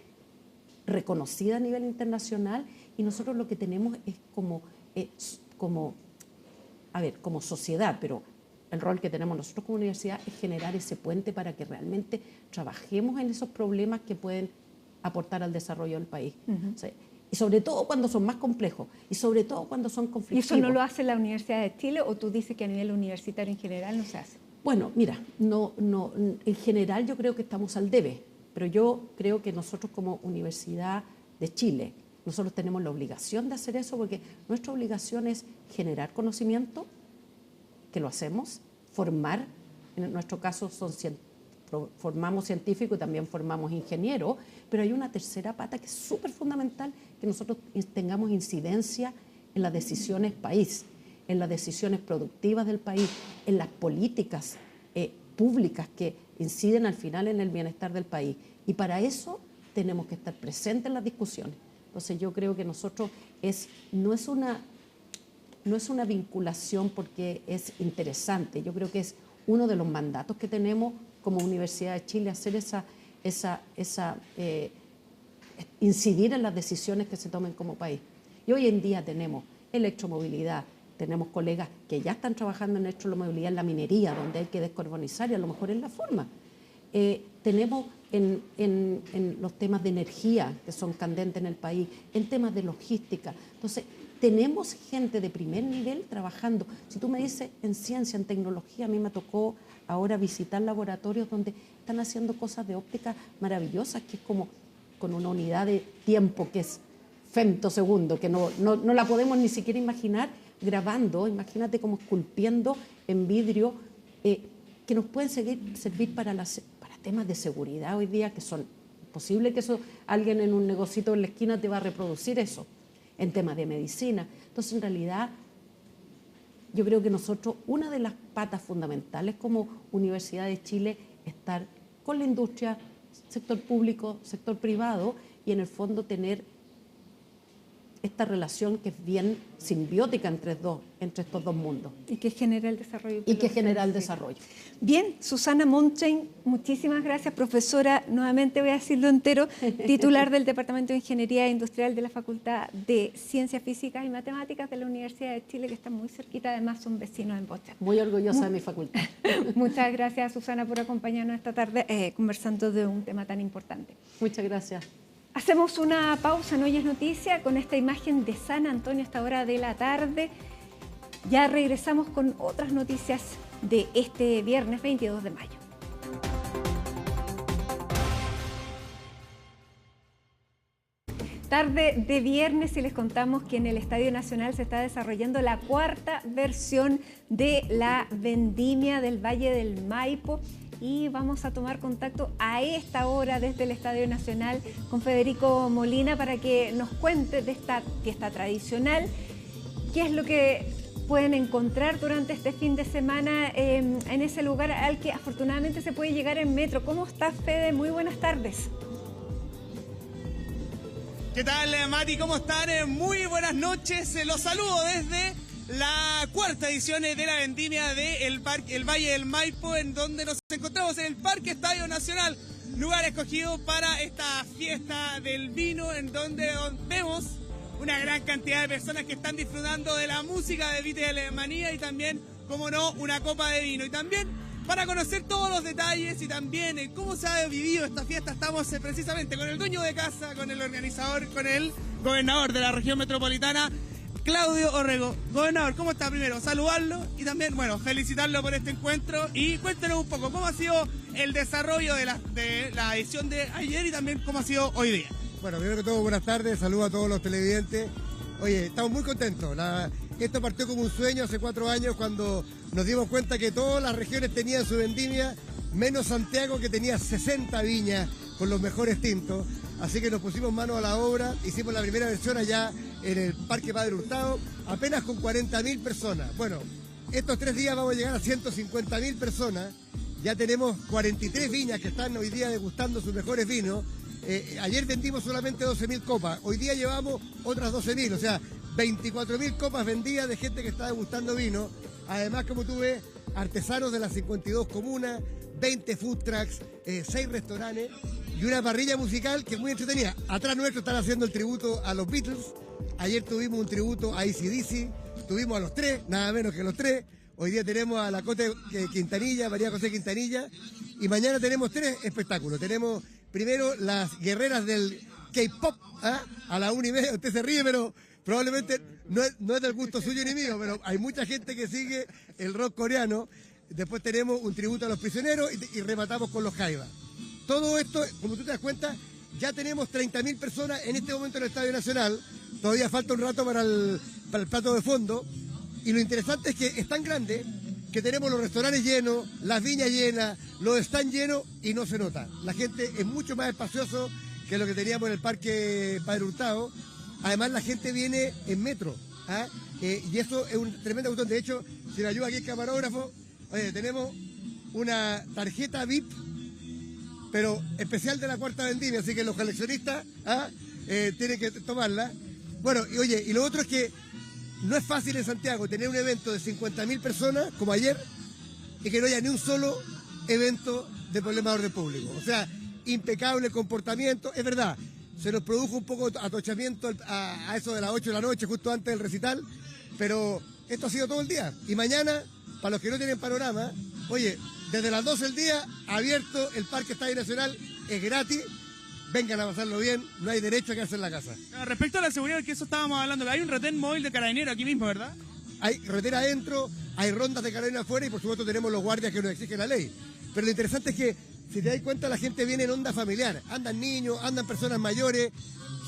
reconocida a nivel internacional, y nosotros lo que tenemos es como sociedad, pero el rol que tenemos nosotros como universidad es generar ese puente para que realmente trabajemos en esos problemas que pueden aportar al desarrollo del país. O sea, y sobre todo cuando son más complejos, y sobre todo cuando son conflictivos. ¿Y eso no lo hace la Universidad de Chile o tú dices que a nivel universitario en general no se hace? Bueno, mira, no, en general yo creo que estamos al debe, pero yo creo que nosotros como Universidad de Chile, nosotros tenemos la obligación de hacer eso, porque nuestra obligación es generar conocimiento, que lo hacemos, formar, en nuestro caso formamos científicos y también formamos ingenieros, pero hay una tercera pata que es súper fundamental, que nosotros tengamos incidencia en las decisiones país, en las decisiones productivas del país, en las políticas públicas que inciden al final en el bienestar del país. Y para eso tenemos que estar presentes en las discusiones. Entonces yo creo que nosotros no es una vinculación porque es interesante, yo creo que es uno de los mandatos que tenemos como Universidad de Chile, hacer incidir en las decisiones que se tomen como país. Y hoy en día tenemos electromovilidad, tenemos colegas que ya están trabajando en electromovilidad en la minería, donde hay que descarbonizar y a lo mejor es la forma. Tenemos en los temas de energía que son candentes en el país, en temas de logística. Entonces, tenemos gente de primer nivel trabajando. Si tú me dices en ciencia, en tecnología, a mí me tocó ahora visitar laboratorios donde están haciendo cosas de óptica maravillosas, que es como con una unidad de tiempo que es femtosegundo, que no la podemos ni siquiera imaginar, grabando, imagínate como esculpiendo en vidrio, que nos pueden servir para temas de seguridad hoy día, que son posible que eso alguien en un negocito en la esquina te va a reproducir eso, en temas de medicina. Entonces, en realidad, yo creo que nosotros, una de las patas fundamentales como Universidad de Chile, es estar con la industria, sector público, sector privado, y en el fondo tener esta relación que es bien simbiótica entre estos dos mundos. Y que genera el desarrollo. Y que genera el desarrollo. Bien, Susana Monchain, muchísimas gracias, profesora, nuevamente voy a decirlo entero, titular del Departamento de Ingeniería Industrial de la Facultad de Ciencias Físicas y Matemáticas de la Universidad de Chile, que está muy cerquita, además son vecinos en Bocha. Muy orgullosa de mi facultad. Muchas gracias, Susana, por acompañarnos esta tarde conversando de un tema tan importante. Muchas gracias. Hacemos una pausa en Hoy es Noticia con esta imagen de San Antonio a esta hora de la tarde. Ya regresamos con otras noticias de este viernes 22 de mayo. Tarde de viernes y les contamos que en el Estadio Nacional se está desarrollando la cuarta versión de la vendimia del Valle del Maipo. Y vamos a tomar contacto a esta hora desde el Estadio Nacional con Federico Molina para que nos cuente de esta fiesta tradicional, qué es lo que pueden encontrar durante este fin de semana en ese lugar al que afortunadamente se puede llegar en metro. ¿Cómo estás, Fede? Muy buenas tardes. ¿Qué tal, Mati? ¿Cómo están? Muy buenas noches. Los saludo desde la cuarta edición de la vendimia del Valle del Maipo, en donde nos encontramos en el Parque Estadio Nacional, lugar escogido para esta fiesta del vino, en donde vemos una gran cantidad de personas que están disfrutando de la música de Beatlemanía y también, como no, una copa de vino. Y también para conocer todos los detalles y también cómo se ha vivido esta fiesta, estamos precisamente con el dueño de casa, con el organizador, con el gobernador de la región metropolitana, Claudio Orrego. Gobernador, ¿cómo está? Primero, saludarlo y también, bueno, felicitarlo por este encuentro y cuéntenos un poco cómo ha sido el desarrollo de la edición de ayer y también cómo ha sido hoy día. Bueno, primero que todo, buenas tardes, saludo a todos los televidentes. Oye, estamos muy contentos. Esto partió como un sueño hace 4 años cuando nos dimos cuenta que todas las regiones tenían su vendimia, menos Santiago, que tenía 60 viñas con los mejores tintos. Así que nos pusimos manos a la obra, hicimos la primera versión allá en el Parque Padre Hurtado, apenas con 40.000 personas. Bueno, estos 3 días vamos a llegar a 150.000 personas. Ya tenemos 43 viñas que están hoy día degustando sus mejores vinos. Ayer vendimos solamente 12.000 copas, hoy día llevamos otras 12.000, o sea, 24.000 copas vendidas de gente que está degustando vino. Además, como tú ves, artesanos de las 52 comunas, 20 food trucks, 6 restaurantes y una parrilla musical que es muy entretenida. Atrás nuestro están haciendo el tributo a los Beatles. Ayer tuvimos un tributo a AC/DC, tuvimos a los 3, nada menos que los 3. Hoy día tenemos a la Cote Quintanilla, María José Quintanilla, y mañana tenemos 3 espectáculos. Tenemos primero las guerreras del K-pop, a la 1:30. Usted se ríe, pero probablemente no es del gusto suyo ni mío, pero hay mucha gente que sigue el rock coreano. Después tenemos un tributo a los prisioneros y rematamos con los jaivas. Todo esto, como tú te das cuenta, ya tenemos 30.000 personas en este momento en el Estadio Nacional. Todavía falta un rato para el plato de fondo. Y lo interesante es que es tan grande que tenemos los restaurantes llenos, las viñas llenas, los stands llenos y no se nota. La gente es mucho más espacioso que lo que teníamos en el Parque Padre Hurtado. Además, la gente viene en metro. Y eso es un tremendo botón. De hecho, si me ayuda aquí el camarógrafo, oye, tenemos una tarjeta VIP, pero especial de la cuarta vendimia, así que los coleccionistas tienen que tomarla. Bueno, y oye, y lo otro es que no es fácil en Santiago tener un evento de 50.000 personas, como ayer, y que no haya ni un solo evento de problema de orden público. O sea, impecable comportamiento. Es verdad, se nos produjo un poco de atochamiento a eso de las 8 de la noche, justo antes del recital, pero esto ha sido todo el día. Y mañana, para los que no tienen panorama, oye, desde las 12 del día, abierto el Parque Estadio Nacional, es gratis. Vengan a pasarlo bien, no hay derecho a quedarse en la casa. Respecto a la seguridad, que eso estábamos hablando, hay un retén móvil de carabineros aquí mismo, ¿verdad? Hay retén adentro, hay rondas de carabineros afuera y por supuesto tenemos los guardias que nos exigen la ley. Pero lo interesante es que, si te das cuenta, la gente viene en onda familiar. Andan niños, andan personas mayores,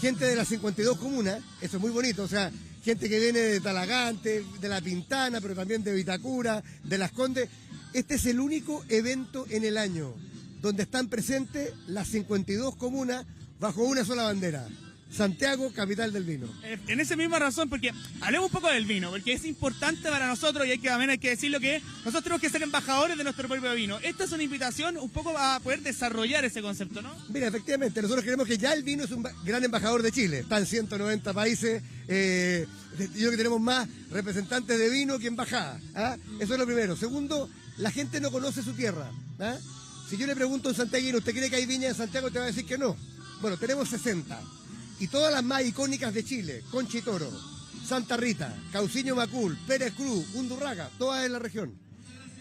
gente de las 52 comunas, eso es muy bonito. O sea, gente que viene de Talagante, de La Pintana, pero también de Vitacura, de Las Condes. Este es el único evento en el año donde están presentes las 52 comunas bajo una sola bandera. Santiago, capital del vino. En esa misma razón, porque hablemos un poco del vino, porque es importante para nosotros y también hay que decirlo que nosotros tenemos que ser embajadores de nuestro propio vino. Esta es una invitación un poco a poder desarrollar ese concepto, ¿no? Mira, efectivamente, nosotros creemos que ya el vino es un gran embajador de Chile. Está en 190 países. Yo creo que tenemos más representantes de vino que embajadas. Eso es lo primero. Segundo, la gente no conoce su tierra. Si yo le pregunto a un santiaguino, ¿usted cree que hay viña en Santiago? Te va a decir que no. Bueno, tenemos 60. Y todas las más icónicas de Chile, Conchitoro, Santa Rita, Cauciño Macul, Pérez Cruz, Undurraga, todas en la región.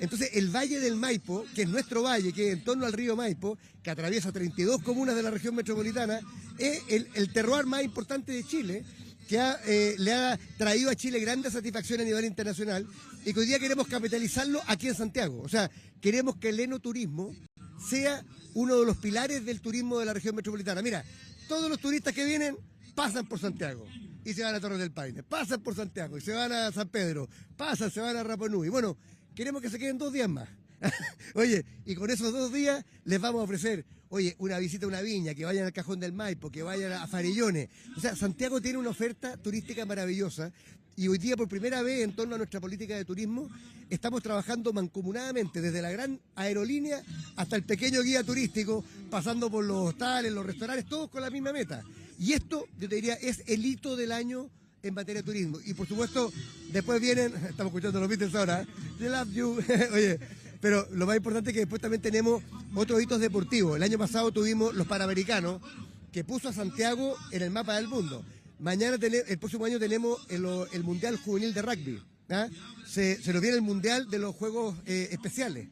Entonces el Valle del Maipo, que es nuestro valle, que es en torno al río Maipo, que atraviesa 32 comunas de la región metropolitana, es el terroir más importante de Chile, que le ha traído a Chile grandes satisfacciones a nivel internacional y que hoy día queremos capitalizarlo aquí en Santiago. O sea, queremos que el enoturismo sea uno de los pilares del turismo de la región metropolitana. Mira, todos los turistas que vienen pasan por Santiago y se van a Torres del Paine, pasan por Santiago y se van a San Pedro, se van a Rapa Nui. Bueno, queremos que se queden 2 días más. Oye, y con esos 2 días les vamos a ofrecer, una visita a una viña, que vayan al Cajón del Maipo, que vayan a Farillones. O sea, Santiago tiene una oferta turística maravillosa y hoy día por primera vez en torno a nuestra política de turismo estamos trabajando mancomunadamente desde la gran aerolínea hasta el pequeño guía turístico, pasando por los hostales, los restaurantes, todos con la misma meta. Y esto, yo te diría, es el hito del año en materia de turismo. Y por supuesto, después vienen, estamos escuchando los Beatles ahora, I love you, oye, pero lo más importante es que después también tenemos otros hitos deportivos. El año pasado tuvimos los Panamericanos, que puso a Santiago en el mapa del mundo. El próximo año tenemos el Mundial Juvenil de Rugby. Se nos viene el Mundial de los Juegos Especiales,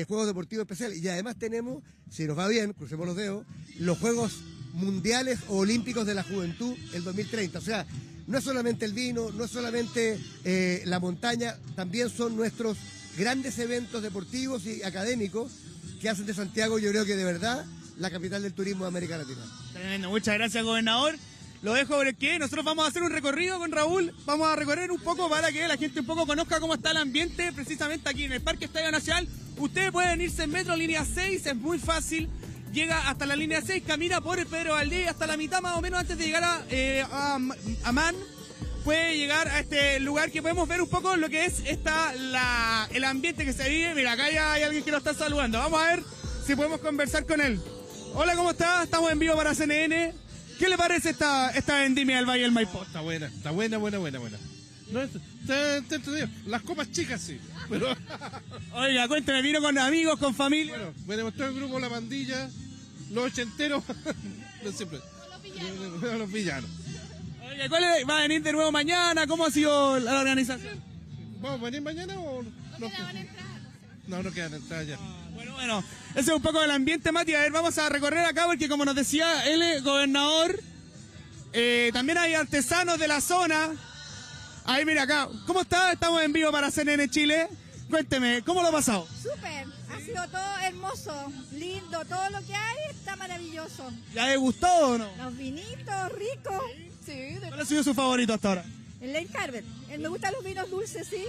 Juegos Deportivos Especiales. Y además tenemos, si nos va bien, crucemos los dedos, los Juegos Mundiales o Olímpicos de la Juventud el 2030. O sea, no es solamente el vino, no es solamente la montaña, también son nuestros grandes eventos deportivos y académicos que hacen de Santiago, yo creo que de verdad, la capital del turismo de América Latina. Tremendo, muchas gracias, gobernador. Lo dejo porque nosotros vamos a hacer un recorrido con Raúl, vamos a recorrer un poco para que la gente un poco conozca cómo está el ambiente precisamente aquí en el Parque Estadio Nacional. Ustedes pueden irse en metro, línea 6, es muy fácil, llega hasta la línea 6, camina por el Pedro Valdés hasta la mitad más o menos antes de llegar a Man. Puede llegar a este lugar que podemos ver un poco lo que es el ambiente que se vive. Mira, acá ya hay alguien que nos está saludando, vamos a ver si podemos conversar con él. Hola, ¿cómo está? Estamos en vivo para CNN. ¿Qué le parece esta vendimia del Valle del Maipo? Está buena. No, está las copas chicas sí, pero... Oiga, cuénteme, ¿vino con amigos, con familia? Bueno, me demostró el grupo La Pandilla, los ochenteros, no siempre. Los villanos. Oiga, ¿va a venir de nuevo mañana? ¿Cómo ha sido la organización? ¿Vamos a venir mañana o no? No quedan entradas ya. Bueno, ese es un poco del ambiente, Mati. A ver, vamos a recorrer acá porque como nos decía el gobernador, también hay artesanos de la zona. Ahí, mira acá. ¿Cómo está? Estamos en vivo para CNN Chile. Cuénteme, ¿cómo lo ha pasado? Súper, ha sido todo hermoso, lindo, todo lo que hay está maravilloso. ¿Ya ha gustado o no? Los vinitos ricos. Sí. ¿Cuál ha sido su favorito hasta ahora? El Lane Carver. Me gustan los vinos dulces, sí.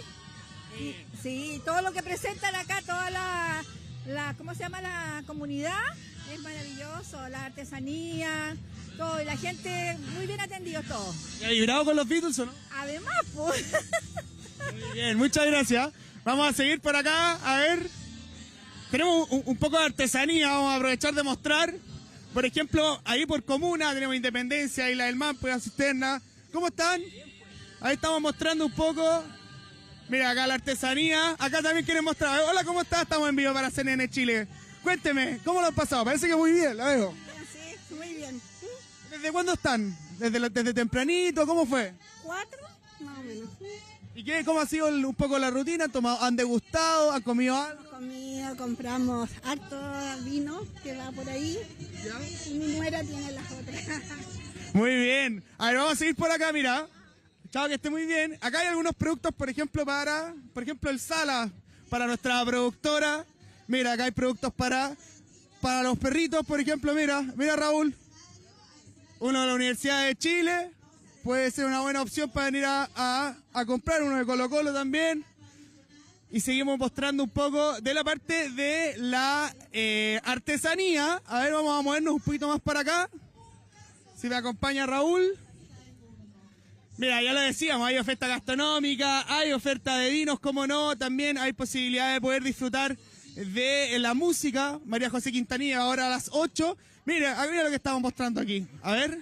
Sí, todo lo que presentan acá, toda la ¿cómo se llama? La comunidad, es maravilloso, la artesanía, todo, y la gente muy bien atendidos todos. ¿Y ha vibrado con los Beatles o no? Además, pues. Muy bien, muchas gracias. Vamos a seguir por acá, a ver. Tenemos un poco de artesanía, vamos a aprovechar de mostrar. Por ejemplo, ahí por comuna tenemos Independencia, Isla del Maipo, la Cisterna. ¿Cómo están? Ahí estamos mostrando un poco. Mira, acá la artesanía. Acá también quieren mostrar. Hola, ¿cómo estás? Estamos en vivo para CNN Chile. Cuénteme, ¿cómo lo han pasado? Parece que muy bien, la veo. Sí, muy bien. ¿Desde cuándo están? ¿Desde tempranito? ¿Cómo fue? 4, más o menos. ¿Y cómo ha sido un poco la rutina? ¿Han degustado? ¿Han comido algo? Hemos comido, compramos harto vino que va por ahí. ¿Ya? Y mi nuera tiene las otras. Muy bien. A ver, vamos a seguir por acá, mira. Chao, que esté muy bien. Acá hay algunos productos, por ejemplo, el Sala, para nuestra productora. Mira, acá hay productos para los perritos, por ejemplo, mira Raúl. Uno de la Universidad de Chile. puede ser una buena opción para venir a comprar uno de Colo-Colo también. Y seguimos mostrando un poco de la parte de la artesanía. A ver, vamos a movernos un poquito más para acá. Si me acompaña Raúl. Mira, ya lo decíamos, hay oferta gastronómica, hay oferta de vinos, como no, también hay posibilidad de poder disfrutar de la música. María José Quintanilla ahora a las 8. Mira lo que estamos mostrando aquí. A ver.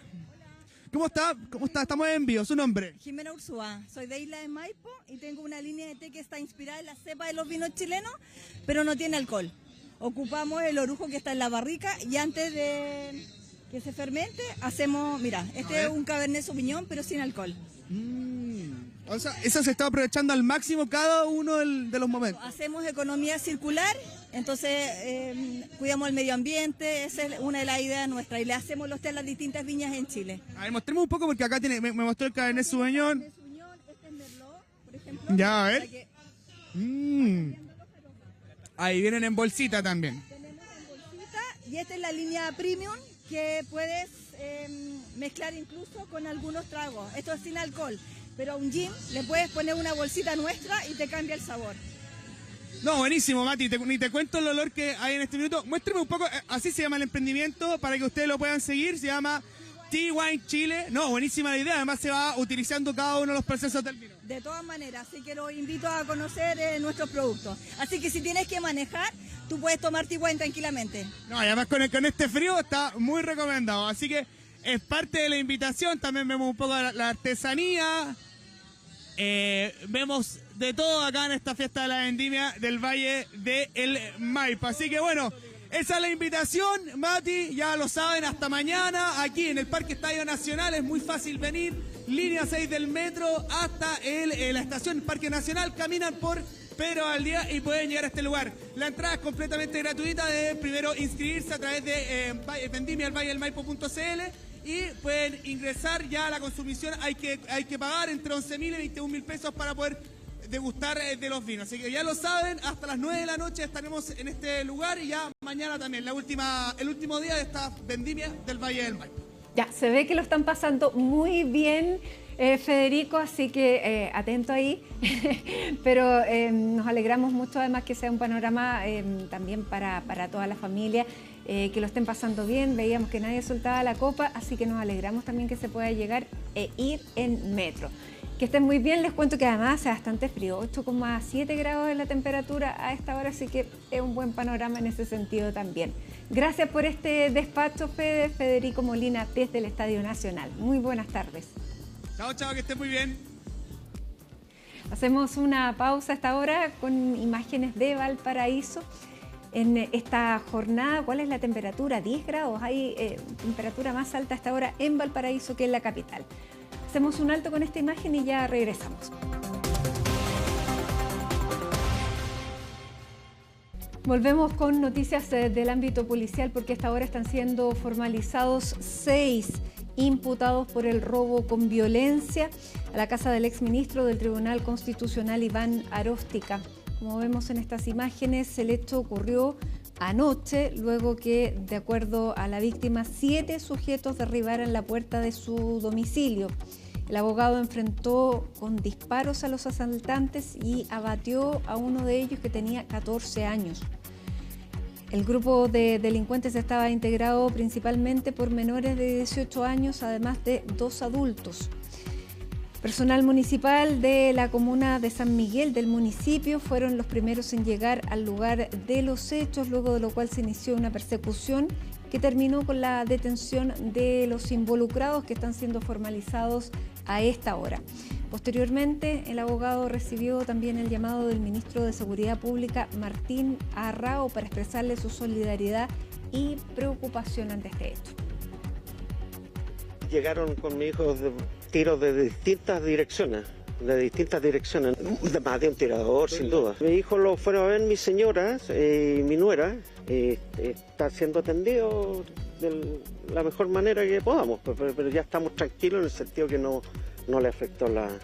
¿Cómo está? Estamos en vivo. ¿Su nombre? Jimena Ursúa. Soy de Isla de Maipo y tengo una línea de té que está inspirada en la cepa de los vinos chilenos, pero no tiene alcohol. Ocupamos el orujo que está en la barrica y antes de que se fermente, hacemos, mira, este es un Cabernet Sauvignon, pero sin alcohol. O sea, eso se está aprovechando al máximo cada uno de los momentos. Hacemos economía circular, entonces cuidamos el medio ambiente, esa es una de las ideas nuestras, y le hacemos los té a las distintas viñas en Chile. A ver, mostremos un poco porque acá me mostró el Cabernet Sauvignon. Este es Merlot, por ejemplo. Ya, a ver. Ahí vienen en bolsita también. Tenemos en bolsita y esta es la línea Premium que puedes mezclar incluso con algunos tragos. Esto es sin alcohol. Pero a un gin le puedes poner una bolsita nuestra y te cambia el sabor. No, buenísimo, Mati. Ni te cuento el olor que hay en este minuto. Muéstrame un poco, así se llama el emprendimiento, para que ustedes lo puedan seguir. Se llama T-Wine Chile. No, buenísima la idea. Además se va utilizando cada uno de los procesos del vino. De todas maneras, así que los invito a conocer nuestros productos. Así que si tienes que manejar, tú puedes tomar T-Wine tranquilamente. No, y además con este frío está muy recomendado. Así que es parte de la invitación. También vemos un poco la artesanía. Vemos de todo acá en esta fiesta de la vendimia del Valle del Maipo. Así que bueno, esa es la invitación, Mati, ya lo saben, hasta mañana aquí en el Parque Estadio Nacional. Es muy fácil venir, línea 6 del metro hasta la estación Parque Nacional, caminan por Pedro Valdía y pueden llegar a este lugar. La entrada es completamente gratuita, deben primero inscribirse a través de vendimialvalledelmaipo.cl y pueden ingresar ya a la consumición. Hay que pagar entre 11.000 y 21.000 pesos para poder degustar de los vinos. Así que ya lo saben, hasta las 9 de la noche estaremos en este lugar y ya mañana también, el último día de esta vendimia del Valle del Maipo. Ya, se ve que lo están pasando muy bien, Federico, así que atento ahí. Pero nos alegramos mucho, además que sea un panorama también para toda la familia. Que lo estén pasando bien, veíamos que nadie soltaba la copa, así que nos alegramos también que se pueda llegar e ir en metro. Que estén muy bien, les cuento que además hace bastante frío, 8,7 grados de la temperatura a esta hora, así que es un buen panorama en ese sentido también. Gracias por este despacho, Federico Molina, desde el Estadio Nacional. Muy buenas tardes. Chao, chao, que estén muy bien. Hacemos una pausa a esta hora con imágenes de Valparaíso. En esta jornada, ¿cuál es la temperatura? 10 grados, hay temperatura más alta hasta ahora en Valparaíso que en la capital. Hacemos un alto con esta imagen y ya regresamos. Volvemos con noticias del ámbito policial porque hasta ahora están siendo formalizados 6 imputados por el robo con violencia a la casa del exministro del Tribunal Constitucional, Iván Aróstica. Como vemos en estas imágenes, el hecho ocurrió anoche, luego que, de acuerdo a la víctima, 7 sujetos derribaran la puerta de su domicilio. El abogado enfrentó con disparos a los asaltantes y abatió a uno de ellos que tenía 14 años. El grupo de delincuentes estaba integrado principalmente por menores de 18 años, además de 2 adultos. Personal municipal de la comuna de San Miguel del municipio fueron los primeros en llegar al lugar de los hechos, luego de lo cual se inició una persecución que terminó con la detención de los involucrados que están siendo formalizados a esta hora. Posteriormente, el abogado recibió también el llamado del ministro de Seguridad Pública, Martín Arrao, para expresarle su solidaridad y preocupación ante este hecho. Llegaron con mi hijo tiros de distintas direcciones, de más de un tirador, sin duda. Mi hijo lo fueron a ver mis señoras y mi nuera, está siendo atendido de la mejor manera que podamos, pero ya estamos tranquilos en el sentido que no le afectó la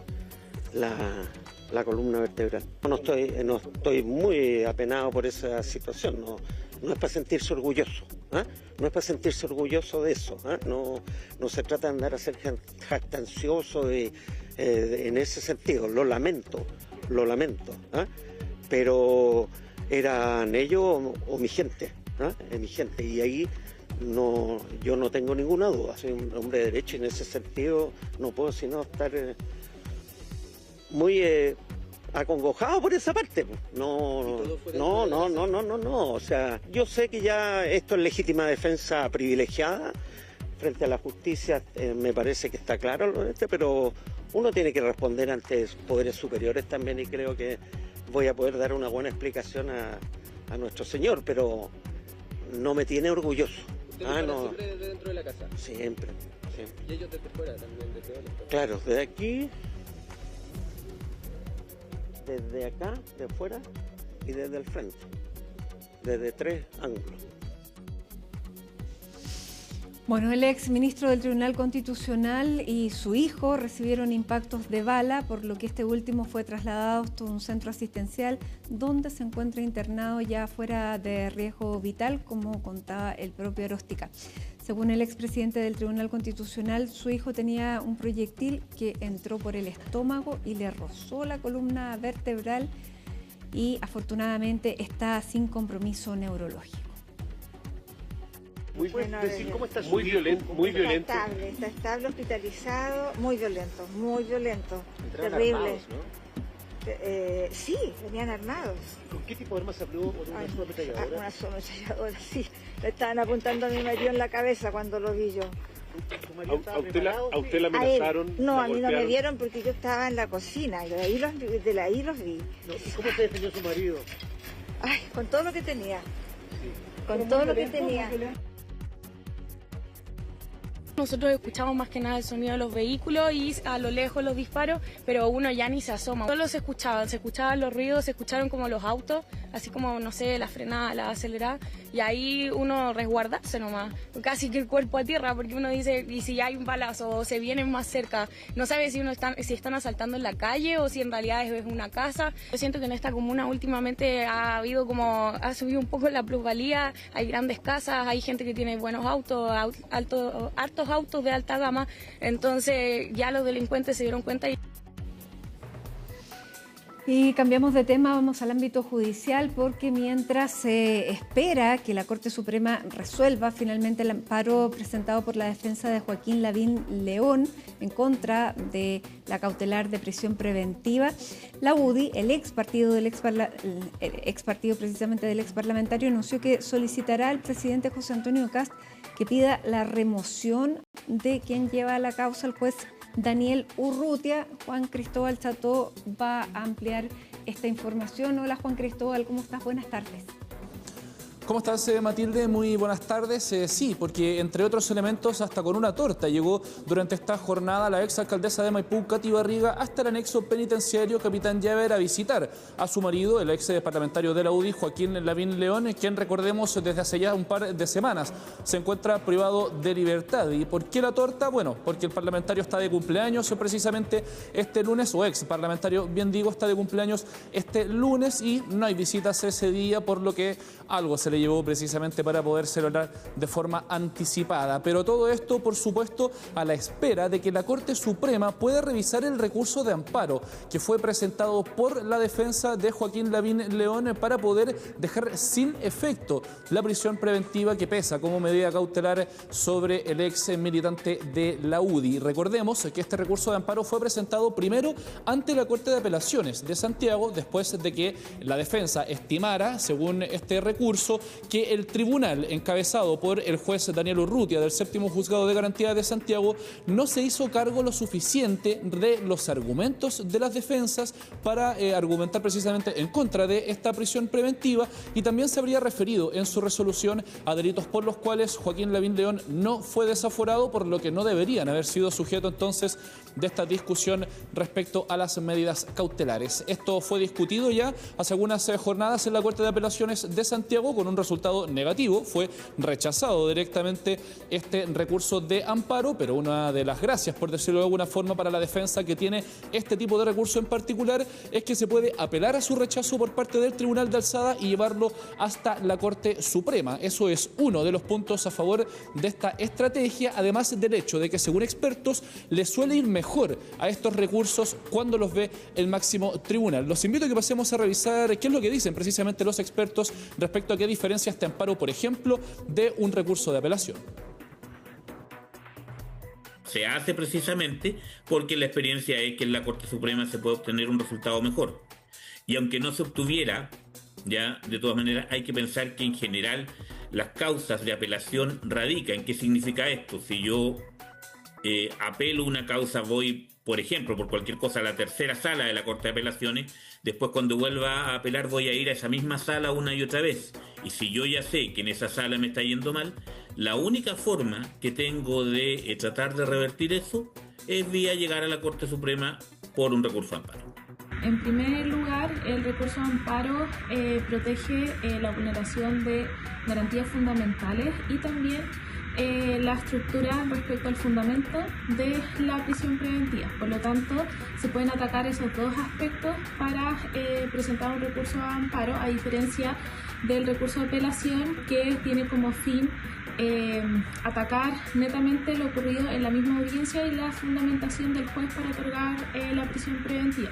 columna vertebral. No estoy muy apenado por esa situación, no es para sentirse orgulloso. ¿ah? No es para sentirse orgulloso de eso, ¿ah? No se trata de andar a ser jactancioso en ese sentido, lo lamento, ¿ah? Pero eran ellos o mi gente, ¿ah? Mi gente, y ahí yo no tengo ninguna duda, soy un hombre de derecho y en ese sentido no puedo sino estar muy acongojado por esa parte. No, o sea, yo sé que ya esto es legítima defensa privilegiada frente a la justicia, me parece que está claro, pero uno tiene que responder ante poderes superiores también y creo que voy a poder dar una buena explicación a nuestro señor, pero no me tiene orgulloso. ¿Siempre desde dentro de la casa? Siempre. ¿Y ellos desde fuera también? Claro, desde aquí, desde acá, de fuera y desde el frente, desde 3 ángulos. Bueno, el ex ministro del Tribunal Constitucional y su hijo recibieron impactos de bala, por lo que este último fue trasladado a un centro asistencial donde se encuentra internado ya fuera de riesgo vital, como contaba el propio Aróstica. Según el expresidente del Tribunal Constitucional, su hijo tenía un proyectil que entró por el estómago y le rozó la columna vertebral y afortunadamente está sin compromiso neurológico. ¿Cómo está? Muy violento. Está estable, hospitalizado, muy violento, terrible. Armados, ¿no? Sí, venían armados. ¿Con qué tipo de armas se habló? ¿Una subametralladora? Una subametralladora, sí. Le estaban apuntando a mi marido en la cabeza cuando lo vi yo. ¿A usted la amenazaron? No, a mí no me dieron porque yo estaba en la cocina y de ahí los vi. ¿Y cómo se defendió su marido? Ay, con todo lo que tenía. Sí. Con todo lo que tenía. Nosotros escuchamos más que nada el sonido de los vehículos y a lo lejos los disparos, pero uno ya ni se asoma. Solo se escuchaban los ruidos, se escucharon como los autos, así como, no sé, la frenada, la acelerada, y ahí uno resguardarse nomás, casi que el cuerpo a tierra, porque uno dice, y si hay un balazo o se vienen más cerca, no sabe si están asaltando en la calle o si en realidad es una casa. Yo siento que en esta comuna últimamente ha subido un poco la plusvalía, hay grandes casas, hay gente que tiene buenos autos, hartos autos de alta gama, entonces ya los delincuentes se dieron cuenta. Y cambiamos de tema, vamos al ámbito judicial, porque mientras se espera que la Corte Suprema resuelva finalmente el amparo presentado por la defensa de Joaquín Lavín León en contra de la cautelar de prisión preventiva, la UDI, el ex partido precisamente del ex parlamentario, anunció que solicitará al presidente José Antonio Kast que pida la remoción de quien lleva la causa, el juez Daniel Urrutia. Juan Cristóbal Cható va a ampliar esta información. Hola Juan Cristóbal, ¿cómo estás? Buenas tardes. ¿Cómo estás, Matilde? Muy buenas tardes. Sí, porque entre otros elementos, hasta con una torta llegó durante esta jornada la exalcaldesa de Maipú, Katy Barriga, hasta el anexo penitenciario Capitán Llaver a visitar a su marido, el ex parlamentario de la UDI, Joaquín Lavín León, quien, recordemos, desde hace ya un par de semanas se encuentra privado de libertad. ¿Y por qué la torta? Bueno, porque el parlamentario está de cumpleaños precisamente este lunes, o ex parlamentario, bien digo, está de cumpleaños este lunes y no hay visitas ese día, por lo que algo se le llevó precisamente para poder celebrar de forma anticipada. Pero todo esto, por supuesto, a la espera de que la Corte Suprema pueda revisar el recurso de amparo que fue presentado por la defensa de Joaquín Lavín León para poder dejar sin efecto la prisión preventiva que pesa como medida cautelar sobre el ex militante de la UDI. Recordemos que este recurso de amparo fue presentado primero ante la Corte de Apelaciones de Santiago, después de que la defensa estimara, según este recurso, que el tribunal encabezado por el juez Daniel Urrutia del Séptimo Juzgado de Garantía de Santiago no se hizo cargo lo suficiente de los argumentos de las defensas para argumentar precisamente en contra de esta prisión preventiva, y también se habría referido en su resolución a delitos por los cuales Joaquín Lavín León no fue desaforado, por lo que no deberían haber sido sujeto entonces de esta discusión respecto a las medidas cautelares. Esto fue discutido ya hace algunas jornadas en la Corte de Apelaciones de Santiago con un resultado negativo. Fue rechazado directamente este recurso de amparo, pero una de las gracias, por decirlo de alguna forma, para la defensa que tiene este tipo de recurso en particular es que se puede apelar a su rechazo por parte del Tribunal de Alzada y llevarlo hasta la Corte Suprema. Eso es uno de los puntos a favor de esta estrategia, además del hecho de que, según expertos, les suele ir mejor a estos recursos cuando los ve el máximo tribunal. Los invito a que pasemos a revisar qué es lo que dicen precisamente los expertos respecto a qué diferencia este amparo, por ejemplo, de un recurso de apelación. Se hace precisamente porque la experiencia es que en la Corte Suprema se puede obtener un resultado mejor. Y aunque no se obtuviera, ya de todas maneras hay que pensar que en general las causas de apelación radican. ¿Qué significa esto? Si yo apelo una causa, voy, por ejemplo, por cualquier cosa, a la tercera sala de la Corte de Apelaciones, después cuando vuelva a apelar voy a ir a esa misma sala una y otra vez. Y si yo ya sé que en esa sala me está yendo mal, la única forma que tengo de tratar de revertir eso es vía llegar a la Corte Suprema por un recurso de amparo. En primer lugar, el recurso de amparo protege la vulneración de garantías fundamentales y también la estructura respecto al fundamento de la prisión preventiva. Por lo tanto, se pueden atacar esos dos aspectos para presentar un recurso de amparo, a diferencia del recurso de apelación, que tiene como fin atacar netamente lo ocurrido en la misma audiencia y la fundamentación del juez para otorgar la prisión preventiva.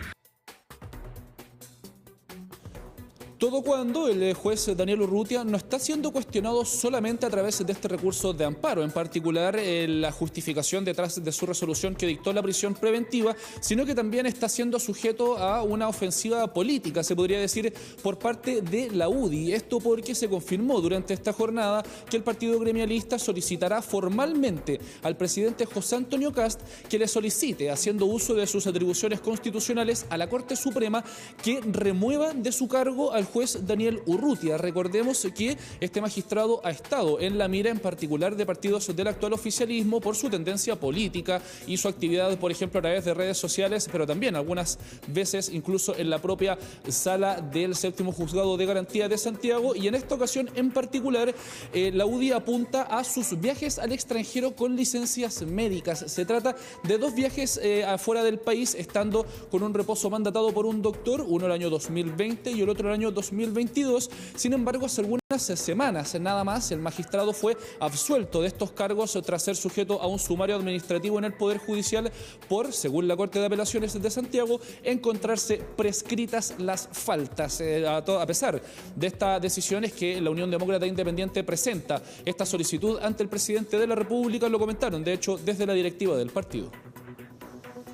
Todo cuando el juez Daniel Urrutia no está siendo cuestionado solamente a través de este recurso de amparo, en particular la justificación detrás de su resolución que dictó la prisión preventiva, sino que también está siendo sujeto a una ofensiva política, se podría decir, por parte de la UDI. Esto porque se confirmó durante esta jornada que el partido gremialista solicitará formalmente al presidente José Antonio Kast que le solicite, haciendo uso de sus atribuciones constitucionales, a la Corte Suprema que remueva de su cargo al juez Daniel Urrutia. Recordemos que este magistrado ha estado en la mira en particular de partidos del actual oficialismo por su tendencia política y su actividad, por ejemplo, a través de redes sociales, pero también algunas veces incluso en la propia sala del séptimo juzgado de garantía de Santiago. Y en esta ocasión en particular la UDI apunta a sus viajes al extranjero con licencias médicas. Se trata de dos viajes afuera del país, estando con un reposo mandatado por un doctor, uno el año 2020 y el otro el año 2022. Sin embargo, hace algunas semanas nada más el magistrado fue absuelto de estos cargos tras ser sujeto a un sumario administrativo en el Poder Judicial por, según la Corte de Apelaciones de Santiago, encontrarse prescritas las faltas. A pesar de esta decisión es que la Unión Demócrata Independiente presenta esta solicitud ante el presidente de la República. Lo comentaron, de hecho, desde la directiva del partido.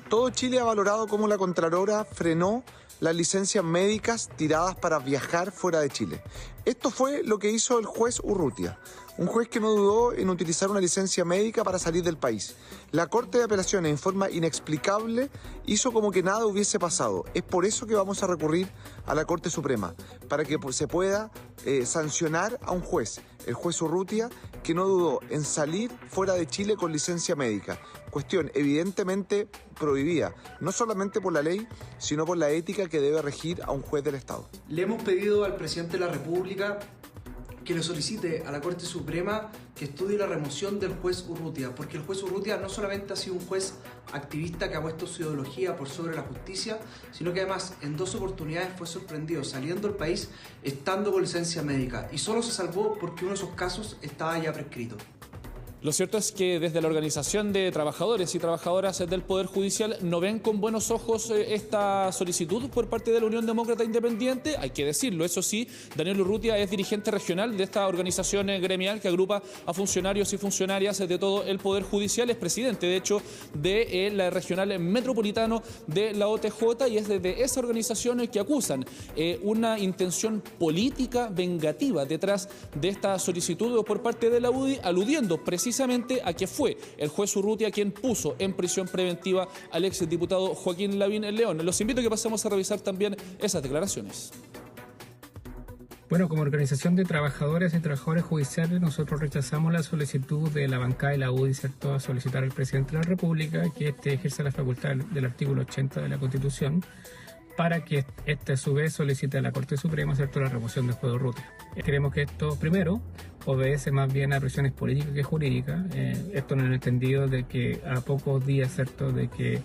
Todo Chile ha valorado cómo la Contralora frenó las licencias médicas tiradas para viajar fuera de Chile. Esto fue lo que hizo el juez Urrutia, un juez que no dudó en utilizar una licencia médica para salir del país. La Corte de Apelaciones, en forma inexplicable, hizo como que nada hubiese pasado. Es por eso que vamos a recurrir a la Corte Suprema, para que se pueda sancionar a un juez, el juez Urrutia, que no dudó en salir fuera de Chile con licencia médica. Cuestión evidentemente prohibida, no solamente por la ley, sino por la ética que debe regir a un juez del Estado. Le hemos pedido al presidente de la República que le solicite a la Corte Suprema que estudie la remoción del juez Urrutia, porque el juez Urrutia no solamente ha sido un juez activista que ha puesto su ideología por sobre la justicia, sino que además en dos oportunidades fue sorprendido saliendo del país estando con licencia médica, y solo se salvó porque uno de esos casos estaba ya prescrito. Lo cierto es que desde la Organización de Trabajadores y Trabajadoras del Poder Judicial no ven con buenos ojos esta solicitud por parte de la Unión Demócrata Independiente. Hay que decirlo, eso sí, Daniel Urrutia es dirigente regional de esta organización gremial que agrupa a funcionarios y funcionarias de todo el Poder Judicial. Es presidente, de hecho, de la regional metropolitano de la OTJ, y es desde esa organización que acusan una intención política vengativa detrás de esta solicitud por parte de la UDI, aludiendo precisamente a que fue el juez Urrutia quien puso en prisión preventiva al exdiputado Joaquín Lavín León. Los invito a que pasemos a revisar también esas declaraciones. Bueno, como organización de trabajadores y trabajadores judiciales, nosotros rechazamos la solicitud de la bancada de la UDI, ¿cierto?, a solicitar al presidente de la República que ejerza la facultad del artículo 80 de la Constitución para que a su vez solicite a la Corte Suprema, ¿cierto?, la remoción del juez Urrutia. Creemos que esto, primero, obedece más bien a presiones políticas que jurídicas. Esto en el entendido de que a pocos días, ¿cierto?, de que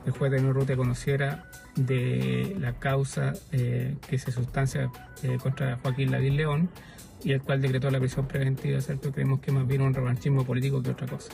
el juez Daniel Urrutia conociera de la causa que se sustancia contra Joaquín Lavín León, y el cual decretó la prisión preventiva, ¿cierto? Creemos que más bien un revanchismo político que otra cosa.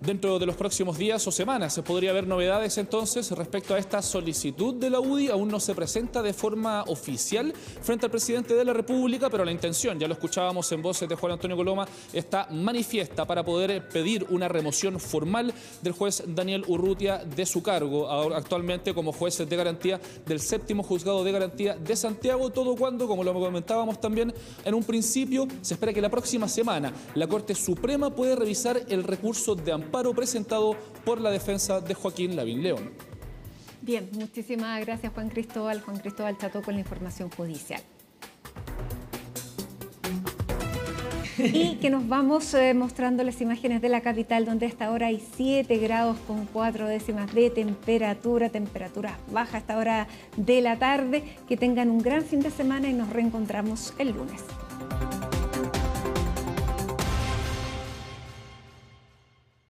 Dentro de los próximos días o semanas se podría haber novedades entonces respecto a esta solicitud de la UDI. Aún no se presenta de forma oficial frente al presidente de la República, pero la intención, ya lo escuchábamos en voces de Juan Antonio Coloma, está manifiesta para poder pedir una remoción formal del juez Daniel Urrutia de su cargo, actualmente como juez de garantía del 7º Juzgado de Garantía de Santiago, todo cuando, como lo comentábamos también en un principio, se espera que la próxima semana la Corte Suprema puede revisar el recurso de amparo presentado por la defensa de Joaquín Lavín León. Bien, muchísimas gracias Juan Cristóbal Chato con la información judicial. Y que nos vamos mostrando las imágenes de la capital, donde a esta hora hay 7 grados con 4 décimas de temperatura baja a esta hora de la tarde. Que tengan un gran fin de semana y nos reencontramos el lunes.